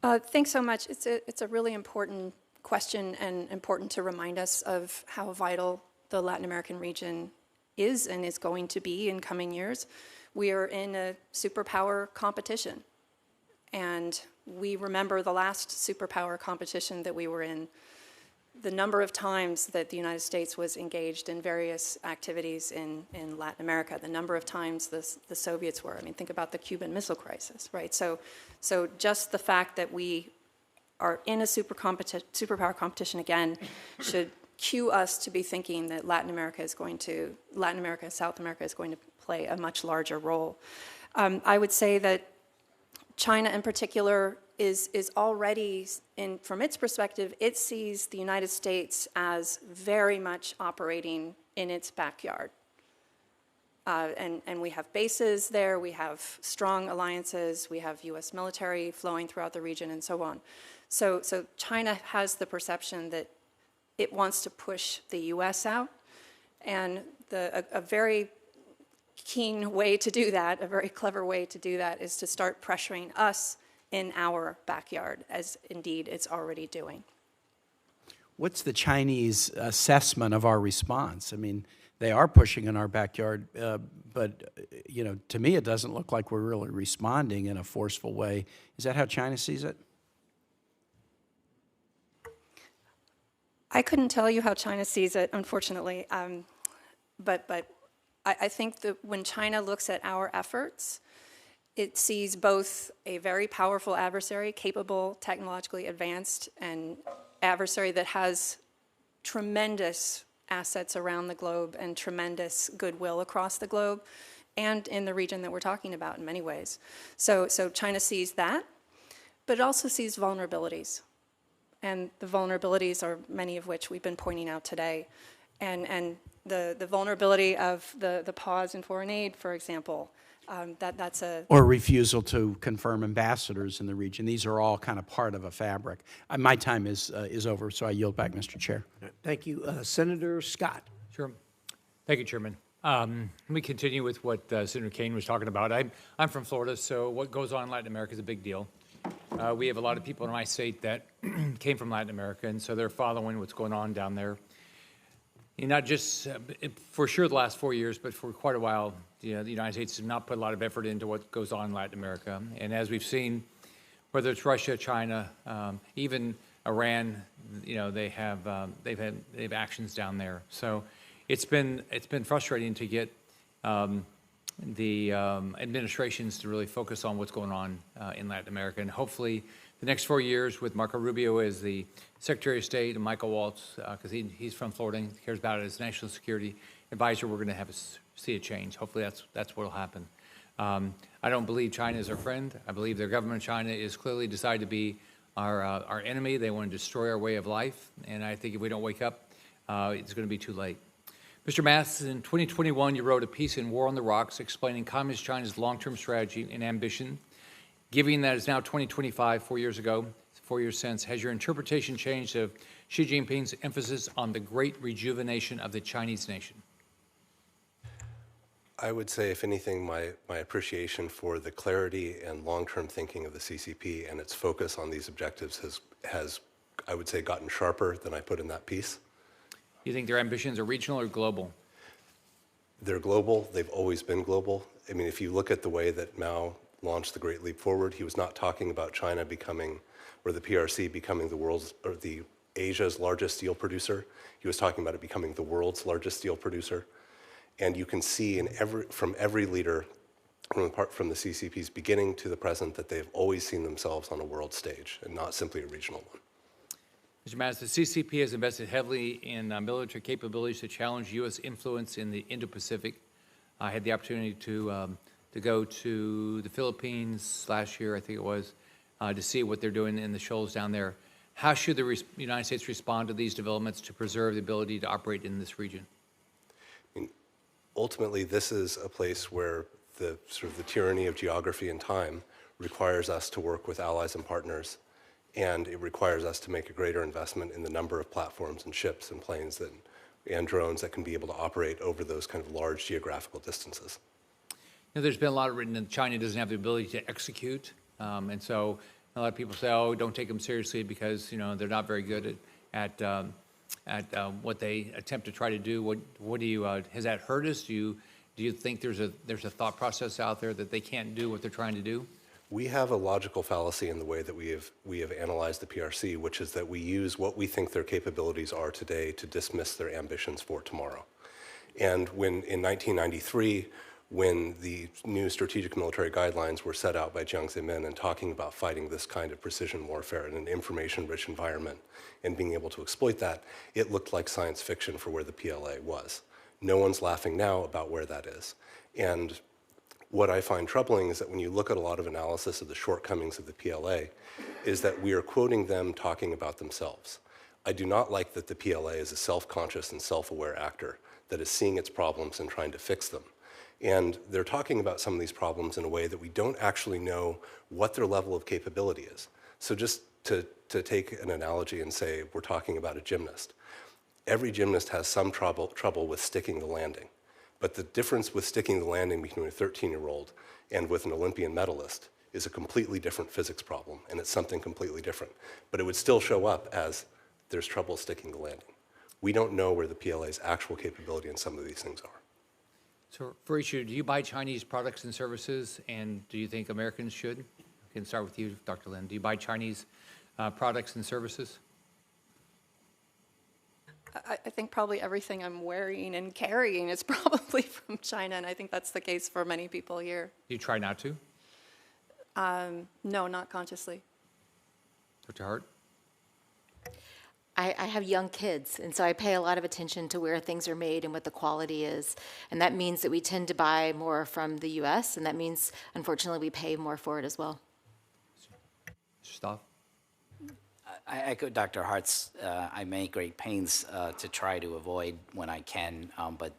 Thanks so much. It's a really important question and important to remind us of how vital the Latin American region is and is going to be in coming years. We are in a superpower competition. And we remember the last superpower competition that we were in, the number of times that the United States was engaged in various activities in Latin America, the number of times the Soviets were. I mean, think about the Cuban Missile Crisis, right? So just the fact that we are in a superpower competition again should cue us to be thinking that Latin America, South America is going to play a much larger role. I would say that China in particular is already, from its perspective, it sees the United States as very much operating in its backyard. And we have bases there, we have strong alliances, we have US military flowing throughout the region and so on. So China has the perception that it wants to push the US out, and a very keen way to do that, a very clever way to do that, is to start pressuring us in our backyard, as indeed it's already doing. What's the Chinese assessment of our response? I mean, they are pushing in our backyard, but to me it doesn't look like we're really responding in a forceful way. Is that how China sees it? I couldn't tell you how China sees it, unfortunately, but I think that when China looks at our efforts, it sees both a very powerful adversary, capable, technologically advanced, and adversary that has tremendous assets around the globe and tremendous goodwill across the globe and in the region that we're talking about in many ways. So China sees that, but it also sees vulnerabilities. And the vulnerabilities are many of which we've been pointing out today. And the vulnerability of the pause in foreign aid, for example, that's a... Or refusal to confirm ambassadors in the region. These are all kind of part of a fabric. My time is over, so I yield back, Mr. Chair. Thank you. Senator Scott. Sure. Thank you, Chairman. Let me continue with what Senator Kaine was talking about. I'm from Florida, so what goes on in Latin America is a big deal. We have a lot of people in my state that came from Latin America, and so they're following what's going on down there. And not just for sure the last 4 years, but for quite a while, the United States has not put a lot of effort into what goes on in Latin America. And as we've seen, whether it's Russia, China, even Iran, they have actions down there. So it's been frustrating to get the administrations to really focus on what's going on in Latin America. And hopefully the next 4 years with Marco Rubio as the Secretary of State and Michael Waltz, because he's from Florida and cares about it as national security, advisor, we're going to see a change. Hopefully that's what will happen. I don't believe China is our friend. I believe their government of China is clearly decided to be our enemy. They want to destroy our way of life. And I think if we don't wake up, it's going to be too late. Mr. Mathis, in 2021, you wrote a piece in War on the Rocks explaining Communist China's long-term strategy and ambition. Given that it's now 2025, 4 years ago, 4 years since, has your interpretation changed of Xi Jinping's emphasis on the great rejuvenation of the Chinese nation? I would say, if anything, my appreciation for the clarity and long-term thinking of the CCP and its focus on these objectives has, I would say, gotten sharper than I put in that piece. You think their ambitions are regional or global? They're global. They've always been global. I mean, if you look at the way that Mao launched the Great Leap Forward, he was not talking about China becoming, or the PRC becoming the world's, or the Asia's largest steel producer. He was talking about it becoming the world's largest steel producer. And you can see from every leader, from the CCP's beginning to the present, that they've always seen themselves on a world stage and not simply a regional one. Mr. Mattis, the CCP has invested heavily in military capabilities to challenge U.S. influence in the Indo-Pacific. I had the opportunity to go to the Philippines last year, I think it was, to see what they're doing in the shoals down there. How should the United States respond to these developments to preserve the ability to operate in this region? I mean, ultimately, this is a place where the tyranny of geography and time requires us to work with allies and partners, and it requires us to make a greater investment in the number of platforms and ships and planes and drones that can be able to operate over those kind of large geographical distances. You know, there's been a lot written that China doesn't have the ability to execute, and so a lot of people say, "Oh, don't take them seriously because they're not very good at what they attempt to try to do." What do you has that hurt us? Do you think there's a thought process out there that they can't do what they're trying to do? We have a logical fallacy in the way that we have analyzed the PRC, which is that we use what we think their capabilities are today to dismiss their ambitions for tomorrow. And when in 1993, when the new strategic military guidelines were set out by Jiang Zemin and talking about fighting this kind of precision warfare in an information-rich environment and being able to exploit that, it looked like science fiction for where the PLA was. No one's laughing now about where that is. And what I find troubling is that when you look at a lot of analysis of the shortcomings of the PLA, is that we are quoting them talking about themselves. I do not like that the PLA is a self-conscious and self-aware actor that is seeing its problems and trying to fix them. And they're talking about some of these problems in a way that we don't actually know what their level of capability is. So just to take an analogy and say we're talking about a gymnast. Every gymnast has some trouble with sticking the landing. But the difference with sticking the landing between a 13-year-old and with an Olympian medalist is a completely different physics problem, and it's something completely different. But it would still show up as there's trouble sticking the landing. We don't know where the PLA's actual capability in some of these things are. So for each of you, do you buy Chinese products and services, and do you think Americans should? I can start with you, Dr. Lin. Do you buy Chinese products and services? I think probably everything I'm wearing and carrying is probably from China, and I think that's the case for many people here. Do you try not to? No, not consciously. Dr. Hart? I have young kids, and so I pay a lot of attention to where things are made and what the quality is. And that means that we tend to buy more from the U.S., and that means, unfortunately, we pay more for it as well. Mr. Stoff? I echo Dr. Hart's. I make great pains to try to avoid when I can, but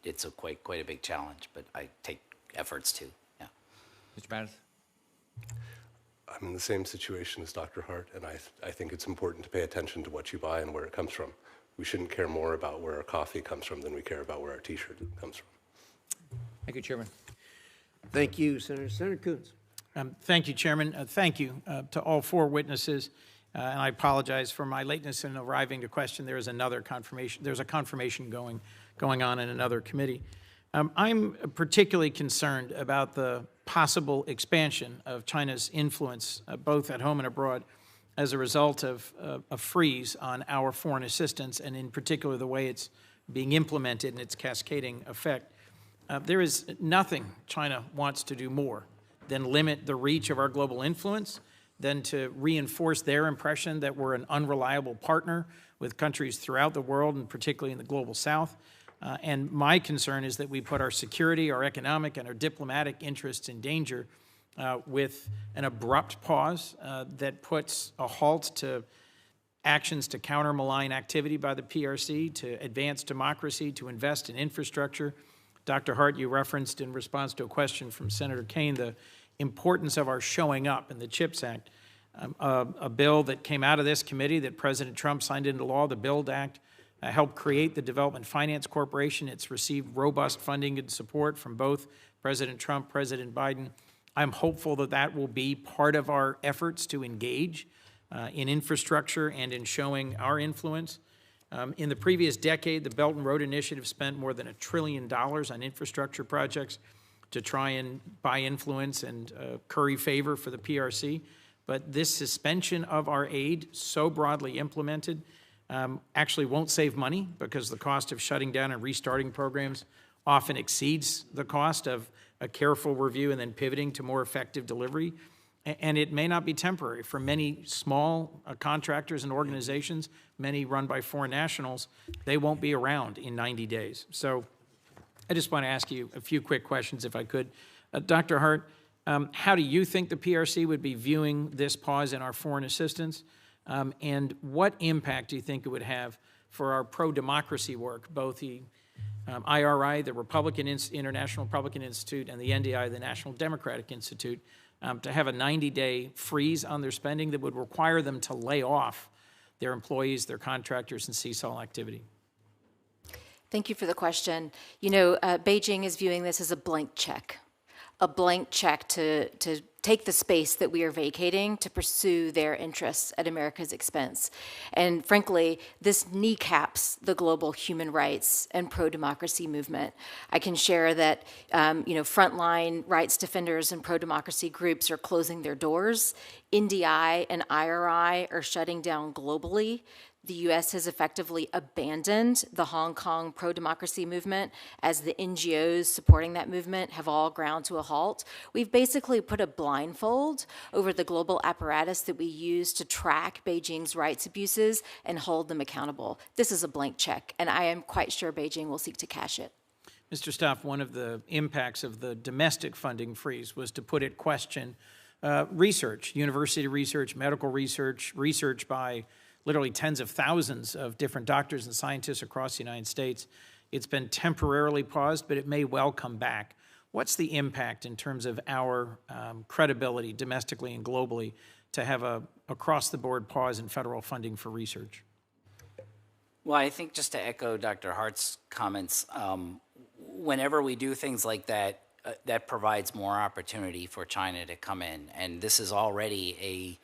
it's quite a big challenge. But I take efforts to. Yeah. Mr. Mattis? I'm in the same situation as Dr. Hart, and I think it's important to pay attention to what you buy and where it comes from. We shouldn't care more about where our coffee comes from than we care about where our T-shirt comes from. Thank you, Chairman. Thank you, Senator. Senator Coons. Thank you, Chairman. Thank you to all four witnesses. And I apologize for my lateness in arriving to question. There is another confirmation. There's a confirmation going on in another committee. I'm particularly concerned about the possible expansion of China's influence, both at home and abroad, as a result of a freeze on our foreign assistance, and in particular the way it's being implemented and its cascading effect. There is nothing China wants to do more than limit the reach of our global influence, than to reinforce their impression that we're an unreliable partner with countries throughout the world, and particularly in the global south. And my concern is that we put our security, our economic, and our diplomatic interests in danger with an abrupt pause that puts a halt to actions to counter malign activity by the PRC, to advance democracy, to invest in infrastructure. Dr. Hart, you referenced in response to a question from Senator Kaine the importance of our showing up in the CHIPS Act. A bill that came out of this committee that President Trump signed into law, the BUILD Act, helped create the Development Finance Corporation. It's received robust funding and support from both President Trump, President Biden. I'm hopeful that that will be part of our efforts to engage in infrastructure and in showing our influence. In the previous decade, the Belt and Road Initiative spent more than $1 trillion on infrastructure projects to try and buy influence and curry favor for the PRC. But this suspension of our aid, so broadly implemented, actually won't save money because the cost of shutting down and restarting programs often exceeds the cost of a careful review and then pivoting to more effective delivery. And it may not be temporary. For many small contractors and organizations, many run by foreign nationals, they won't be around in 90 days. So I just want to ask you a few quick questions, if I could. Dr. Hart, how do you think the PRC would be viewing this pause in our foreign assistance? And what impact do you think it would have for our pro-democracy work, both the IRI, the International Republican Institute, and the NDI, the National Democratic Institute, to have a 90-day freeze on their spending that would require them to lay off their employees, their contractors, and cease all activity? Thank you for the question. You know, Beijing is viewing this as a blank check to take the space that we are vacating to pursue their interests at America's expense. And frankly, this kneecaps the global human rights and pro-democracy movement. I can share that, frontline rights defenders and pro-democracy groups are closing their doors. NDI and IRI are shutting down globally. The U.S. has effectively abandoned the Hong Kong pro-democracy movement as the NGOs supporting that movement have all ground to a halt. We've basically put a blindfold over the global apparatus that we use to track Beijing's rights abuses and hold them accountable. This is a blank check, and I am quite sure Beijing will seek to cash it. Mr. Stoff, one of the impacts of the domestic funding freeze was to put at question research, university research, medical research, research by literally tens of thousands of different doctors and scientists across the United States. It's been temporarily paused, but it may well come back. What's the impact in terms of our credibility domestically and globally to have a across-the-board pause in federal funding for research? Well, I think just to echo Dr. Hart's comments, whenever we do things like that, that provides more opportunity for China to come in. And this is already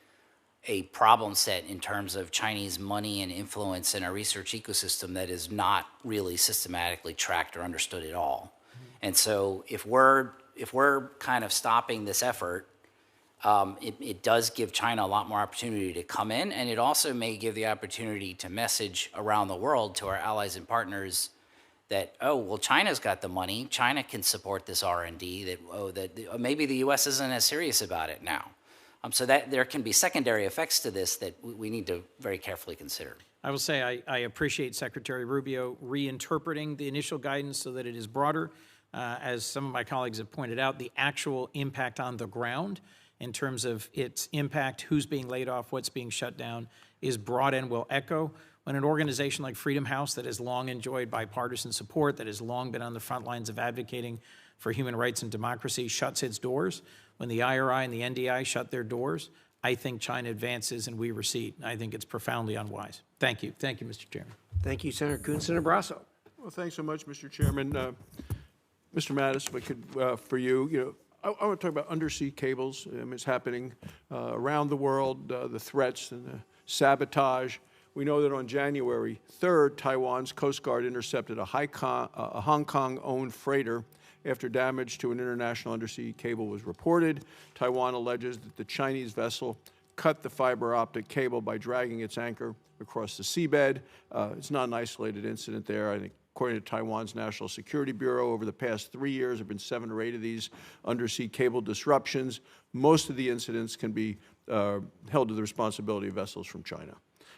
a problem set in terms of Chinese money and influence in a research ecosystem that is not really systematically tracked or understood at all. And so if we're kind of stopping this effort, it does give China a lot more opportunity to come in, and it also may give the opportunity to message around the world to our allies and partners that, oh, well, China's got the money, China can support this R&D, that maybe the U.S. isn't as serious about it now. So that there can be secondary effects to this that we need to very carefully consider. I will say I appreciate Secretary Rubio reinterpreting the initial guidance so that it is broader. As some of my colleagues have pointed out, the actual impact on the ground in terms of its impact, who's being laid off, what's being shut down, is broad and will echo. When an organization like Freedom House that has long enjoyed bipartisan support, that has long been on the front lines of advocating for human rights and democracy, shuts its doors, when the IRI and the NDI shut their doors, I think China advances and we recede. I think it's profoundly unwise. Thank you. Thank you, Mr. Chairman. Thank you, Senator Coons. Senator Brasso. Well, thanks so much, Mr. Chairman. Mr. Mattis, if I could, for you, I want to talk about undersea cables. It's happening around the world, the threats and the sabotage. We know that on January 3rd, Taiwan's Coast Guard intercepted a Hong Kong-owned freighter after damage to an international undersea cable was reported. Taiwan alleges that the Chinese vessel cut the fiber optic cable by dragging its anchor across the seabed. It's not an isolated incident there. I think according to Taiwan's National Security Bureau, over the past 3 years, there have been 7 or 8 of these undersea cable disruptions. Most of the incidents can be held to the responsibility of vessels from China.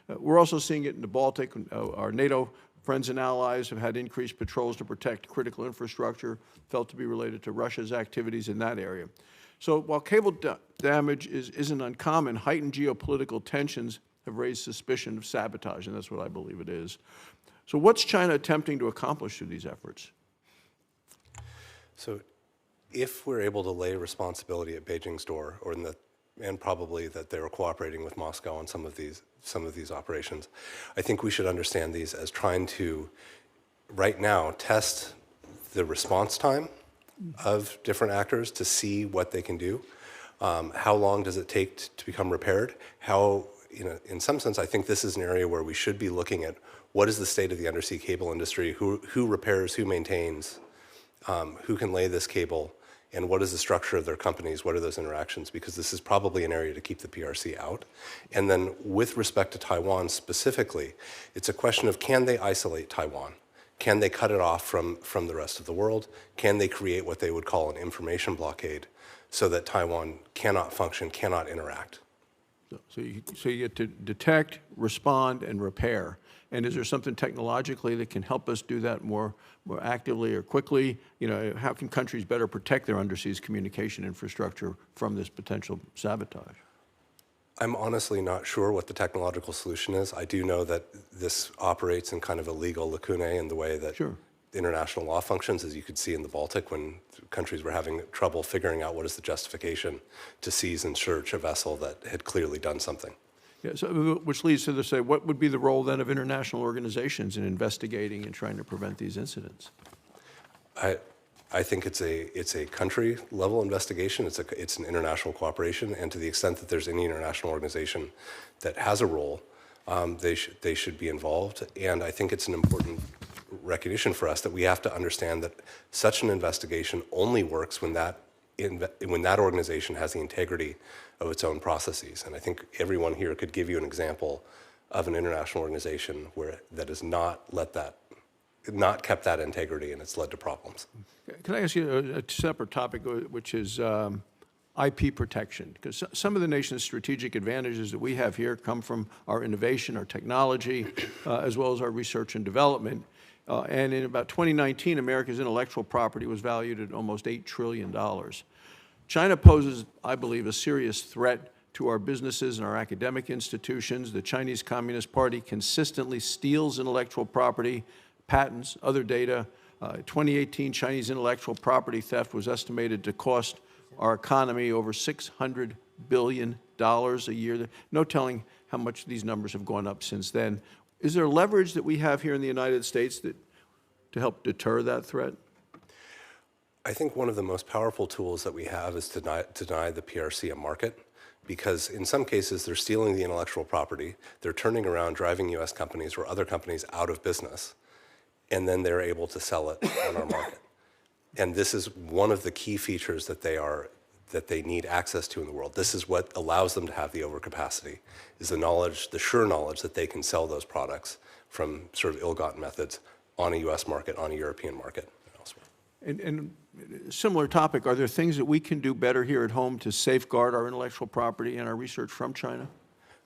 We're also seeing it in the Baltic. Our NATO friends and allies have had increased patrols to protect critical infrastructure felt to be related to Russia's activities in that area. So while cable damage isn't uncommon, heightened geopolitical tensions have raised suspicion of sabotage, and that's what I believe it is. So what's China attempting to accomplish through these efforts? So if we're able to lay responsibility at Beijing's door, and probably that they're cooperating with Moscow on some of these operations, I think we should understand these as trying to, right now, test the response time of different actors to see what they can do. How long does it take to become repaired? In some sense, I think this is an area where we should be looking at what is the state of the undersea cable industry, who repairs, who maintains, who can lay this cable, and what is the structure of their companies, what are those interactions, because this is probably an area to keep the PRC out. And then with respect to Taiwan specifically, it's a question of, can they isolate Taiwan? Can they cut it off from the rest of the world? Can they create what they would call an information blockade so that Taiwan cannot function, cannot interact? So you get to detect, respond, and repair. And is there something technologically that can help us do that more actively or quickly? How can countries better protect their undersea communication infrastructure from this potential sabotage? I'm honestly not sure what the technological solution is. I do know that this operates in kind of a legal lacunae in the way that international law functions, as you could see in the Baltic when countries were having trouble figuring out what is the justification to seize and search a vessel that had clearly done something. Yeah, so, which leads to say, what would be the role then of international organizations in investigating and trying to prevent these incidents? I think it's a country level investigation. It's an international cooperation, and to the extent that there's any international organization that has a role, they should be involved. And I think it's an important recognition for us that we have to understand that such an investigation only works when that organization has the integrity of its own processes. And I think everyone here could give you an example of an international organization that has not kept that integrity, and it's led to problems. Can I ask you a separate topic, which is IP protection? Because some of the nation's strategic advantages that we have here come from our innovation, our technology, as well as our research and development. And in about 2019, America's intellectual property was valued at almost $8 trillion. China poses, I believe, a serious threat to our businesses and our academic institutions. The Chinese Communist Party consistently steals intellectual property, patents, other data. 2018 Chinese intellectual property theft was estimated to cost our economy over $600 billion a year. No telling how much these numbers have gone up since then. Is there leverage that we have here in the United States to help deter that threat? I think one of the most powerful tools that we have is to deny the PRC a market, because in some cases they're stealing the intellectual property, they're turning around, driving U.S. companies or other companies out of business, and then they're able to sell it on our market. And this is one of the key features that they need access to in the world. This is what allows them to have the overcapacity, is the sure knowledge that they can sell those products from sort of ill-gotten methods on a U.S. market, on a European market, and elsewhere. And similar topic, are there things that we can do better here at home to safeguard our intellectual property and our research from China?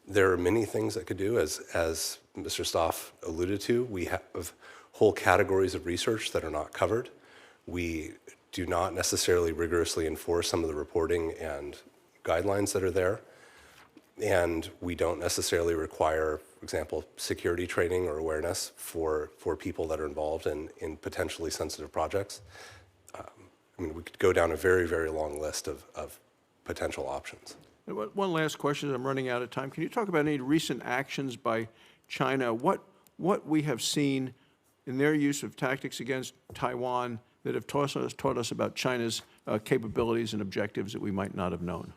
There are many things that could do, as Mr. Stoff alluded to. We have whole categories of research that are not covered. We do not necessarily rigorously enforce some of the reporting and guidelines that are there. And we don't necessarily require, for example, security training or awareness for people that are involved in potentially sensitive projects. We could go down a very, very long list of potential options. One last question, as I'm running out of time. Can you talk about any recent actions by China? What we have seen in their use of tactics against Taiwan that have taught us about China's capabilities and objectives that we might not have known?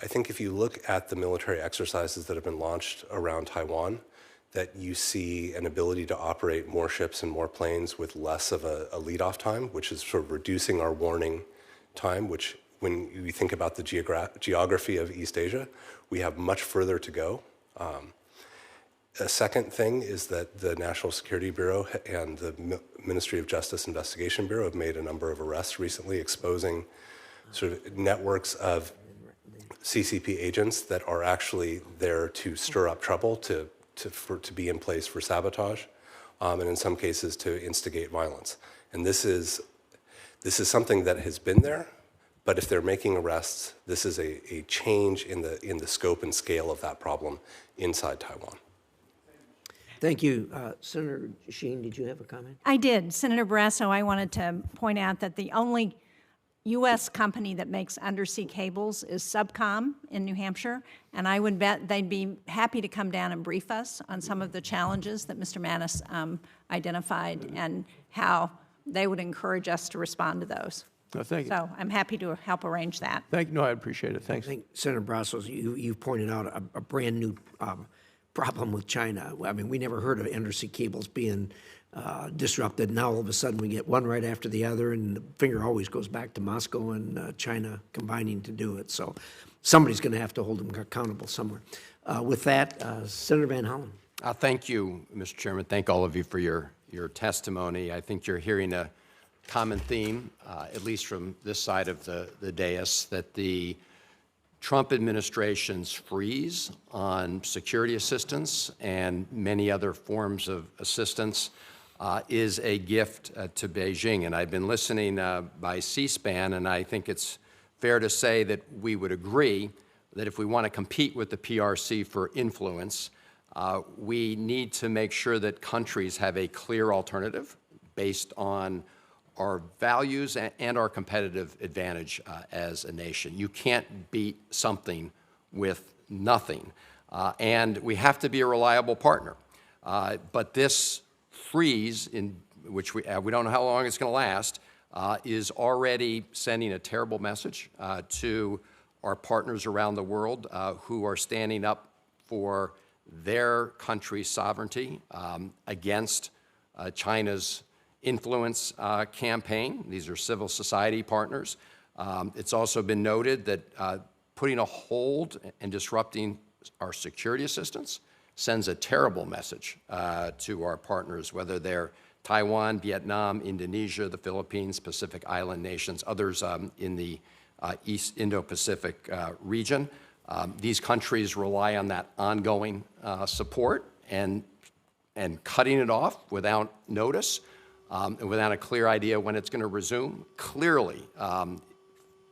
I think if you look at the military exercises that have been launched around Taiwan, that you see an ability to operate more ships and more planes with less of a lead-off time, which is sort of reducing our warning time, which when you think about the geography of East Asia, we have much further to go. A second thing is that the National Security Bureau and the Ministry of Justice Investigation Bureau have made a number of arrests recently exposing sort of networks of CCP agents that are actually there to stir up trouble, to be in place for sabotage and in some cases to instigate violence. And this is something that has been there, but if they're making arrests, this is a change in the scope and scale of that problem inside Taiwan. Thank you. Senator Sheen, did you have a comment? I did. Senator Barrasso, I wanted to point out that the only U.S. company that makes undersea cables is Subcom in New Hampshire, and I would bet they'd be happy to come down and brief us on some of the challenges that Mr. Mattis identified and how they would encourage us to respond to those. No, thank you. So I'm happy to help arrange that. No, I appreciate it. Thanks. I think, Senator Brassos, you pointed out a brand new problem with China. I mean, we never heard of undersea cables being disrupted. Now all of a sudden we get one right after the other, and the finger always goes back to Moscow and China combining to do it. So somebody's going to have to hold them accountable somewhere. With that, Senator Van Hollen. Thank you, Mr. Chairman. Thank all of you for your testimony. I think you're hearing a common theme, at least from this side of the dais, that the Trump administration's freeze on security assistance and many other forms of assistance is a gift to Beijing. And I've been listening by C-SPAN, and I think it's fair to say that we would agree that if we want to compete with the PRC for influence, we need to make sure that countries have a clear alternative based on our values and our competitive advantage as a nation. You can't beat something with nothing. And we have to be a reliable partner. But this freeze, in which we don't know how long it's going to last, is already sending a terrible message to our partners around the world who are standing up for their country's sovereignty against China's influence campaign. These are civil society partners. It's also been noted that putting a hold and disrupting our security assistance sends a terrible message to our partners, whether they're Taiwan, Vietnam, Indonesia, the Philippines, Pacific Island nations, others in the East Indo-Pacific region. These countries rely on that ongoing support, and cutting it off without notice and without a clear idea when it's going to resume clearly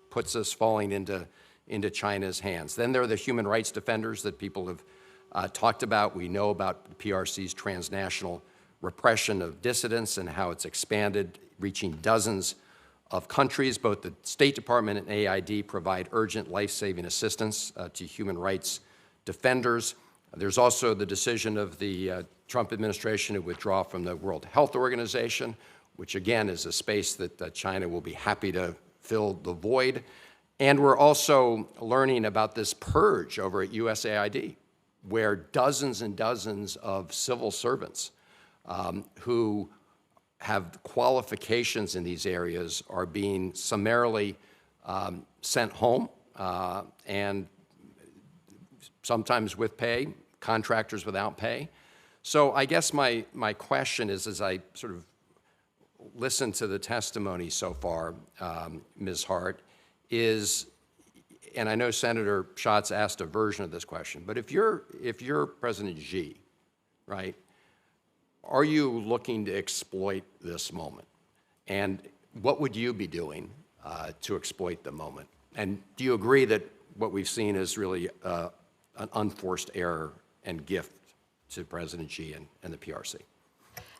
puts us falling into China's hands. Then there are the human rights defenders that people have talked about. We know about the PRC's transnational repression of dissidents and how it's expanded, reaching dozens of countries. Both the State Department and AID provide urgent life-saving assistance to human rights defenders. There's also the decision of the Trump administration to withdraw from the World Health Organization, which again is a space that China will be happy to fill the void. And we're also learning about this purge over at USAID, where dozens and dozens of civil servants who have qualifications in these areas are being summarily sent home, and sometimes with pay, contractors without pay. So I guess my question is, as I sort of listen to the testimony so far, Ms. Hart, is, and I know Senator Schatz asked a version of this question, but if you're President Xi, right, are you looking to exploit this moment? And what would you be doing to exploit the moment? And do you agree that what we've seen is really an unforced error and gift to President Xi and the PRC?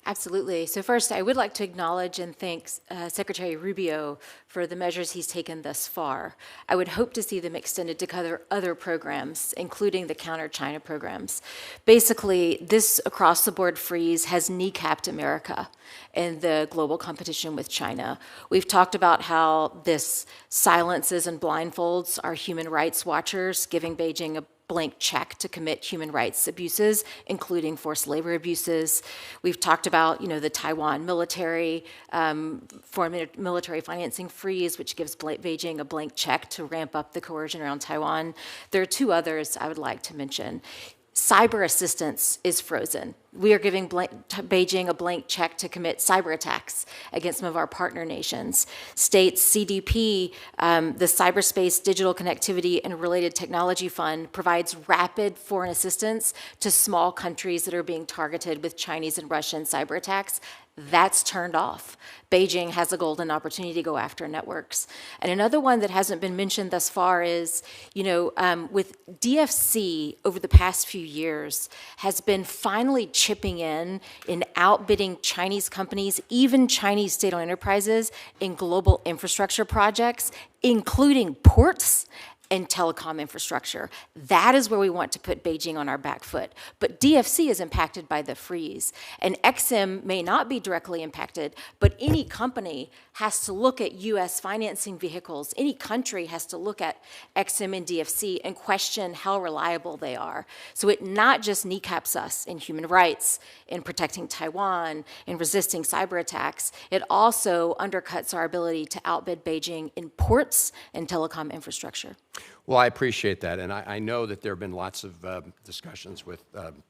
Absolutely. So first, I would like to acknowledge and thank Secretary Rubio for the measures he's taken thus far. I would hope to see them extended to cover other programs, including the counter-China programs. Basically, this across-the-board freeze has kneecapped America in the global competition with China. We've talked about how this silences and blindfolds our human rights watchers, giving Beijing a blank check to commit human rights abuses, including forced labor abuses. We've talked about, the Taiwan military, foreign military financing freeze, which gives Beijing a blank check to ramp up the coercion around Taiwan. There are two others I would like to mention. Cyber assistance is frozen. We are giving Beijing a blank check to commit cyber attacks against some of our partner nations. States CDP, the Cyberspace Digital Connectivity and Related Technology Fund, provides rapid foreign assistance to small countries that are being targeted with Chinese and Russian cyber attacks. That's turned off. Beijing has a golden opportunity to go after networks. And another one that hasn't been mentioned thus far is, with DFC over the past few years has been finally chipping in outbidding Chinese companies, even Chinese state-owned enterprises, in global infrastructure projects, including ports and telecom infrastructure. That is where we want to put Beijing on our back foot. But DFC is impacted by the freeze. And XM may not be directly impacted, but any company has to look at US financing vehicles. Any country has to look at XM and DFC and question how reliable they are. So it not just kneecaps us in human rights, in protecting Taiwan, in resisting cyber attacks, it also undercuts our ability to outbid Beijing in ports and telecom infrastructure. Well, I appreciate that, and I know that there have been lots of discussions with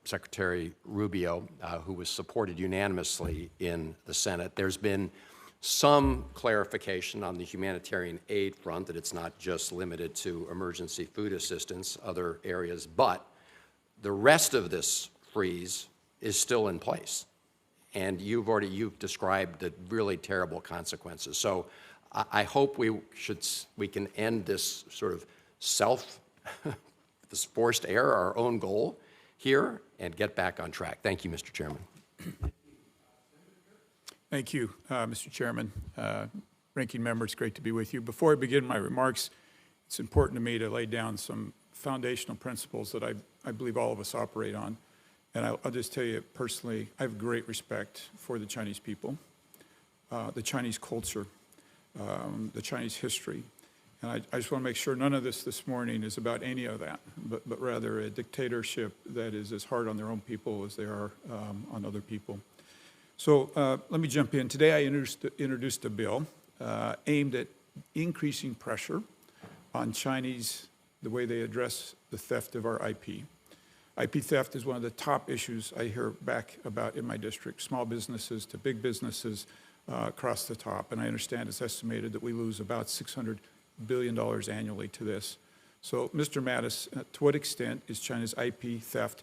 Secretary Rubio, who was supported unanimously in the Senate. There's been some clarification on the humanitarian aid front, that it's not just limited to emergency food assistance, other areas, but the rest of this freeze is still in place. And you've described the really terrible consequences. So I hope we can end this sort of this forced error, our own goal here, and get back on track. Thank you, Mr. Chairman. Thank you, Mr. Chairman. Ranking member, it's great to be with you. Before I begin my remarks, it's important to me to lay down some foundational principles that I believe all of us operate on. And I'll just tell you personally, I have great respect for the Chinese people, the Chinese culture, the Chinese history. And I just want to make sure none of this morning is about any of that, but rather a dictatorship that is as hard on their own people as they are on other people. So let me jump in. Today I introduced a bill aimed at increasing pressure on Chinese, the way they address the theft of our IP. IP theft is one of the top issues I hear back about in my district, small businesses to big businesses across the top. And I understand it's estimated that we lose about $600 billion annually to this. So, Mr. Mattis, to what extent is China's IP theft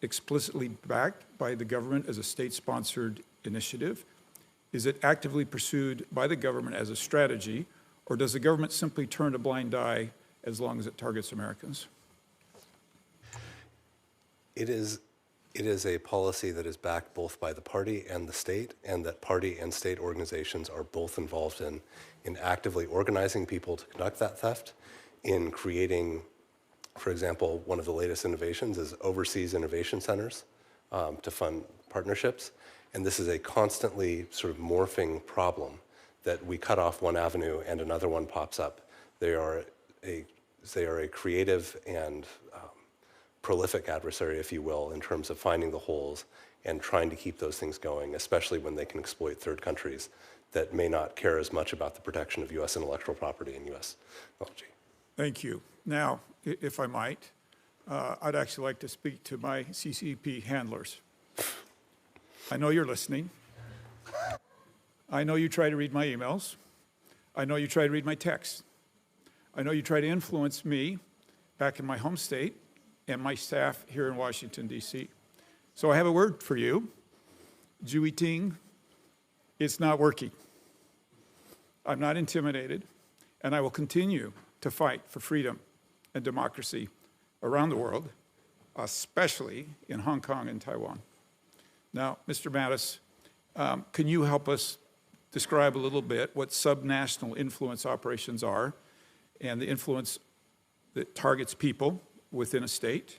explicitly backed by the government as a state-sponsored initiative? Is it actively pursued by the government as a strategy, or does the government simply turn a blind eye as long as it targets Americans? It is a policy that is backed both by the party and the state, and that party and state organizations are both involved in actively organizing people to conduct that theft, in creating, for example, one of the latest innovations is overseas innovation centers to fund partnerships. And this is a constantly sort of morphing problem that we cut off one avenue and another one pops up. They are a creative and prolific adversary, if you will, in terms of finding the holes and trying to keep those things going, especially when they can exploit third countries that may not care as much about the protection of U.S. intellectual property and U.S. technology. Thank you. Now, if I might, I'd actually like to speak to my CCP handlers. I know you're listening. I know you try to read my emails. I know you try to read my texts. I know you try to influence me back in my home state and my staff here in Washington, D.C. So I have a word for you. Jui Ting, it's not working. I'm not intimidated, and I will continue to fight for freedom and democracy around the world, especially in Hong Kong and Taiwan. Now, Mr. Mattis, can you help us describe a little bit what subnational influence operations are and the influence that targets people within a state,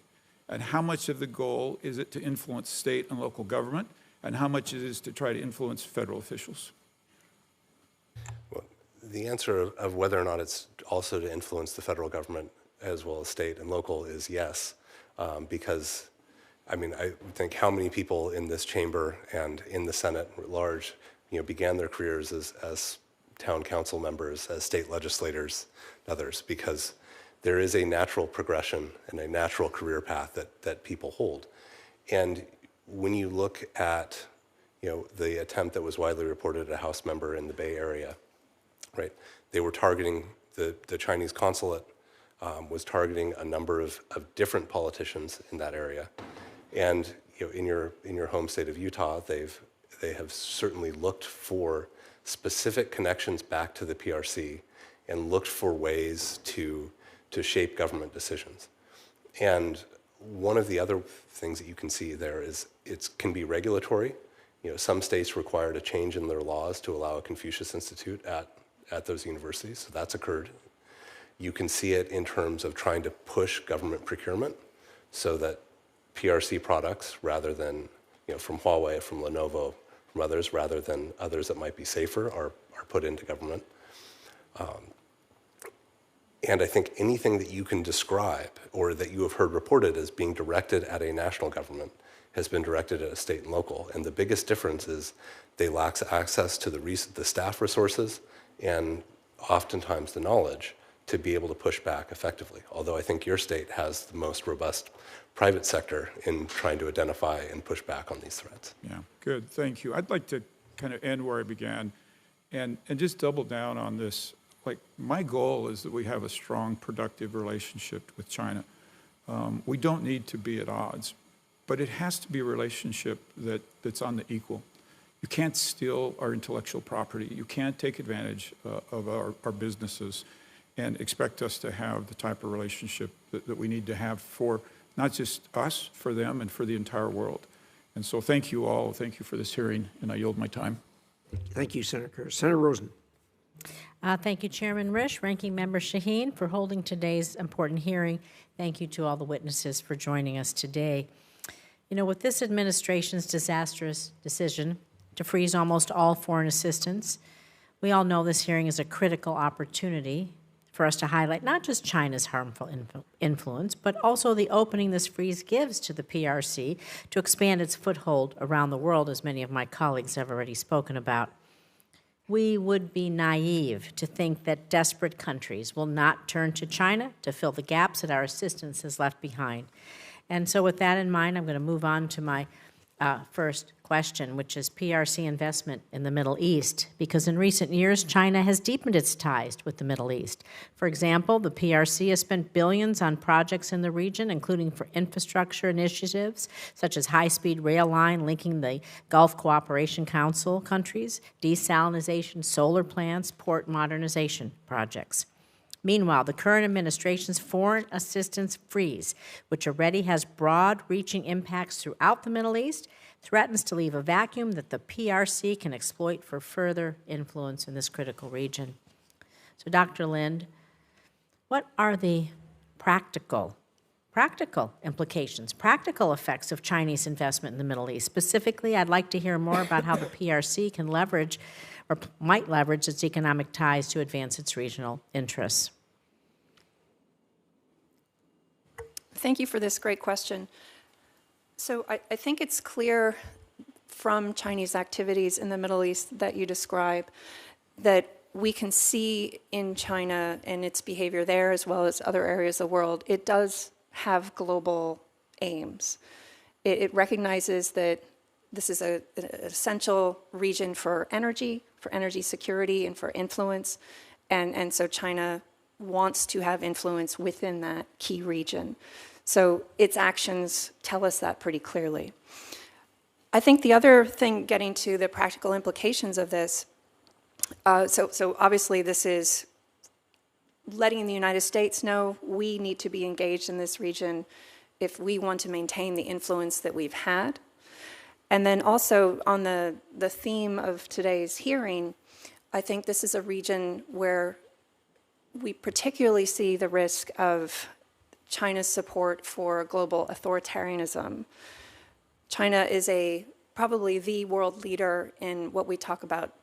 and how much of the goal is it to influence state and local government, and how much it is to try to influence federal officials? Well, the answer of whether or not it's also to influence the federal government as well as state and local is yes, because I mean, I think how many people in this chamber and in the Senate at large, began their careers as town council members, as state legislators, and others, because there is a natural progression and a natural career path that people hold. And when you look at, the attempt that was widely reported at a House member in the Bay Area, right? They were targeting the Chinese consulate, was targeting a number of different politicians in that area. And in your home state of Utah, they have certainly looked for specific connections back to the PRC and looked for ways to shape government decisions. And one of the other things that you can see there is it can be regulatory. Some states required a change in their laws to allow a Confucius Institute at those universities, so that's occurred. You can see it in terms of trying to push government procurement so that PRC products, rather than, from Huawei, from Lenovo, from others, rather than others that might be safer, are put into government. And I think anything that you can describe or that you have heard reported as being directed at a national government has been directed at a state and local. And the biggest difference is they lack access to the staff resources and oftentimes the knowledge to be able to push back effectively. Although I think your state has the most robust private sector in trying to identify and push back on these threats. Yeah, good, thank you. I'd like to kind of end where I began and just double down on this. Like, my goal is that we have a strong, productive relationship with China. We don't need to be at odds, but it has to be a relationship that's on the equal. You can't steal our intellectual property. You can't take advantage of our businesses and expect us to have the type of relationship that we need to have for not just us, for them, and for the entire world. And so thank you all. Thank you for this hearing, and I yield my time. Thank you, Senator Kerr. Senator Rosen. Thank you, Chairman Risch, Ranking Member Shaheen, for holding today's important hearing. Thank you to all the witnesses for joining us today. With this administration's disastrous decision to freeze almost all foreign assistance, we all know this hearing is a critical opportunity for us to highlight not just China's harmful influence, but also the opening this freeze gives to the PRC to expand its foothold around the world, as many of my colleagues have already spoken about. We would be naive to think that desperate countries will not turn to China to fill the gaps that our assistance has left behind. And so with that in mind, I'm going to move on to my first question, which is PRC investment in the Middle East, because in recent years, China has deepened its ties with the Middle East. For example, the PRC has spent billions on projects in the region, including for infrastructure initiatives, such as high-speed rail line linking the Gulf Cooperation Council countries, desalinization, solar plants, port modernization projects. Meanwhile, the current administration's foreign assistance freeze, which already has broad-reaching impacts throughout the Middle East, threatens to leave a vacuum that the PRC can exploit for further influence in this critical region. So, Dr. Lind, what are the practical implications, practical effects of Chinese investment in the Middle East? Specifically, I'd like to hear more about how the PRC can leverage or might leverage its economic ties to advance its regional interests. Thank you for this great question. So I think it's clear from Chinese activities in the Middle East that you describe that we can see in China and its behavior there as well as other areas of the world, it does have global aims. It recognizes that this is an essential region for energy security, and for influence. And so China wants to have influence within that key region. So its actions tell us that pretty clearly. I think the other thing, getting to the practical implications of this, so obviously this is letting the United States know we need to be engaged in this region if we want to maintain the influence that we've had. And then also on the theme of today's hearing, I think this is a region where we particularly see the risk of China's support for global authoritarianism. China is probably the world leader in what we talk about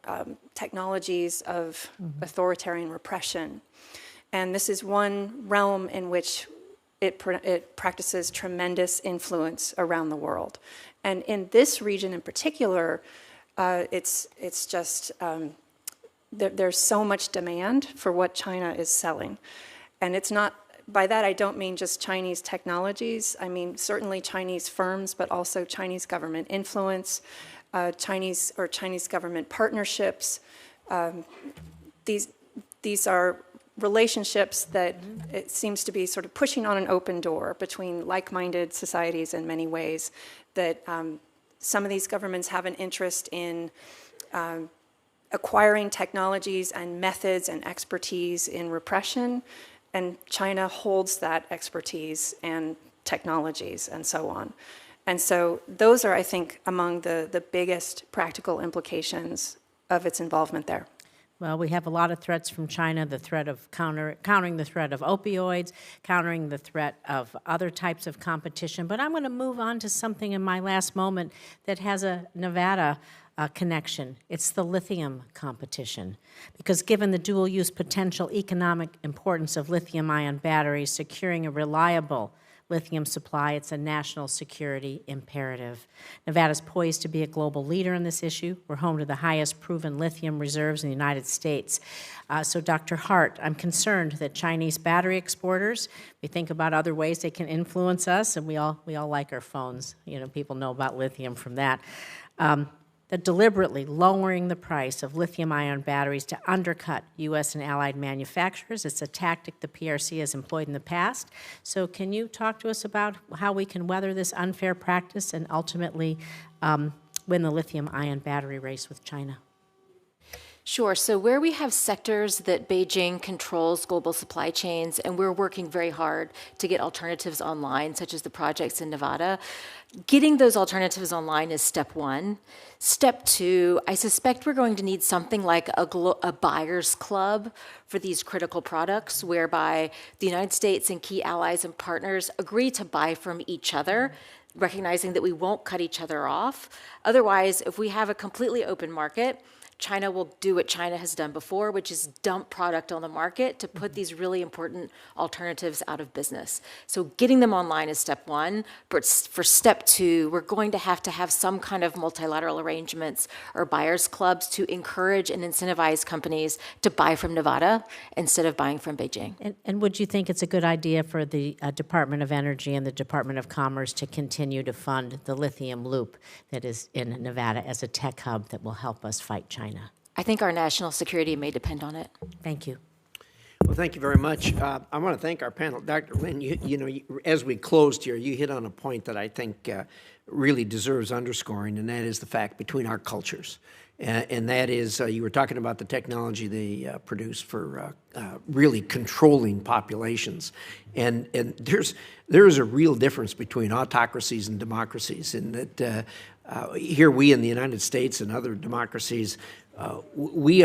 technologies of authoritarian repression. And this is one realm in which it practices tremendous influence around the world. And in this region in particular, it's just, there's so much demand for what China is selling. And it's not by that, I don't mean just Chinese technologies. I mean certainly Chinese firms, but also Chinese government influence, Chinese government partnerships. These are relationships that it seems to be sort of pushing on an open door between like-minded societies in many ways, that some of these governments have an interest in acquiring technologies and methods and expertise in repression, and China holds that expertise and technologies and so on. And so those are, I think, among the biggest practical implications of its involvement there. Well, we have a lot of threats from China, the threat of countering the threat of opioids, countering the threat of other types of competition. But I'm going to move on to something in my last moment that has a Nevada connection. It's the lithium competition. Because given the dual-use potential economic importance of lithium-ion batteries, securing a reliable lithium supply, it's a national security imperative. Nevada's poised to be a global leader in this issue. We're home to the highest proven lithium reserves in the United States. So Dr. Hart, I'm concerned that Chinese battery exporters, we think about other ways they can influence us, and we all like our phones. You know, people know about lithium from that. They're deliberately lowering the price of lithium-ion batteries to undercut U.S. and allied manufacturers. It's a tactic the PRC has employed in the past. So can you talk to us about how we can weather this unfair practice and ultimately win the lithium-ion battery race with China? Sure. So where we have sectors that Beijing controls global supply chains, and we're working very hard to get alternatives online, such as the projects in Nevada, getting those alternatives online is step one. Step two, I suspect we're going to need something like a buyer's club for these critical products, whereby the United States and key allies and partners agree to buy from each other, recognizing that we won't cut each other off. Otherwise, if we have a completely open market, China will do what China has done before, which is dump product on the market to put these really important alternatives out of business. So getting them online is step one. But for step two, we're going to have some kind of multilateral arrangements or buyers clubs to encourage and incentivize companies to buy from Nevada instead of buying from Beijing. And would you think it's a good idea for the Department of Energy and the Department of Commerce to continue to fund the lithium loop that is in Nevada as a tech hub that will help us fight China? I think our national security may depend on it. Thank you. Well, thank you very much. I want to thank our panel. Dr. Lin, as we closed here, you hit on a point that I think really deserves underscoring, and that is the fact between our cultures. And that is, you were talking about the technology they produce for really controlling populations. And there is a real difference between autocracies and democracies in that here we in the United States and other democracies, we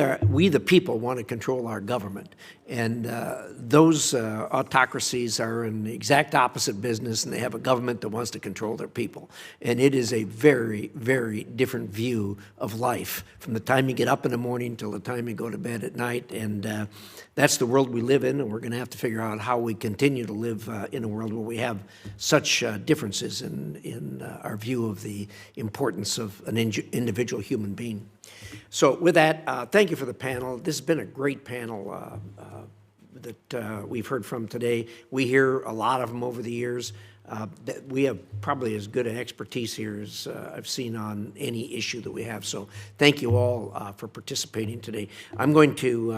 the people want to control our government, and those autocracies are in the exact opposite business, and they have a government that wants to control their people. And it is a very, very different view of life from the time you get up in the morning till the time you go to bed at night, and that's the world we live in, and we're going to have to figure out how we continue to live in a world where we have such differences in our view of the importance of an individual human being. So with that, thank you for the panel. This has been a great panel that we've heard from today. We hear a lot of them over the years. We have probably as good an expertise here as I've seen on any issue that we have. So thank you all for participating today. I'm going to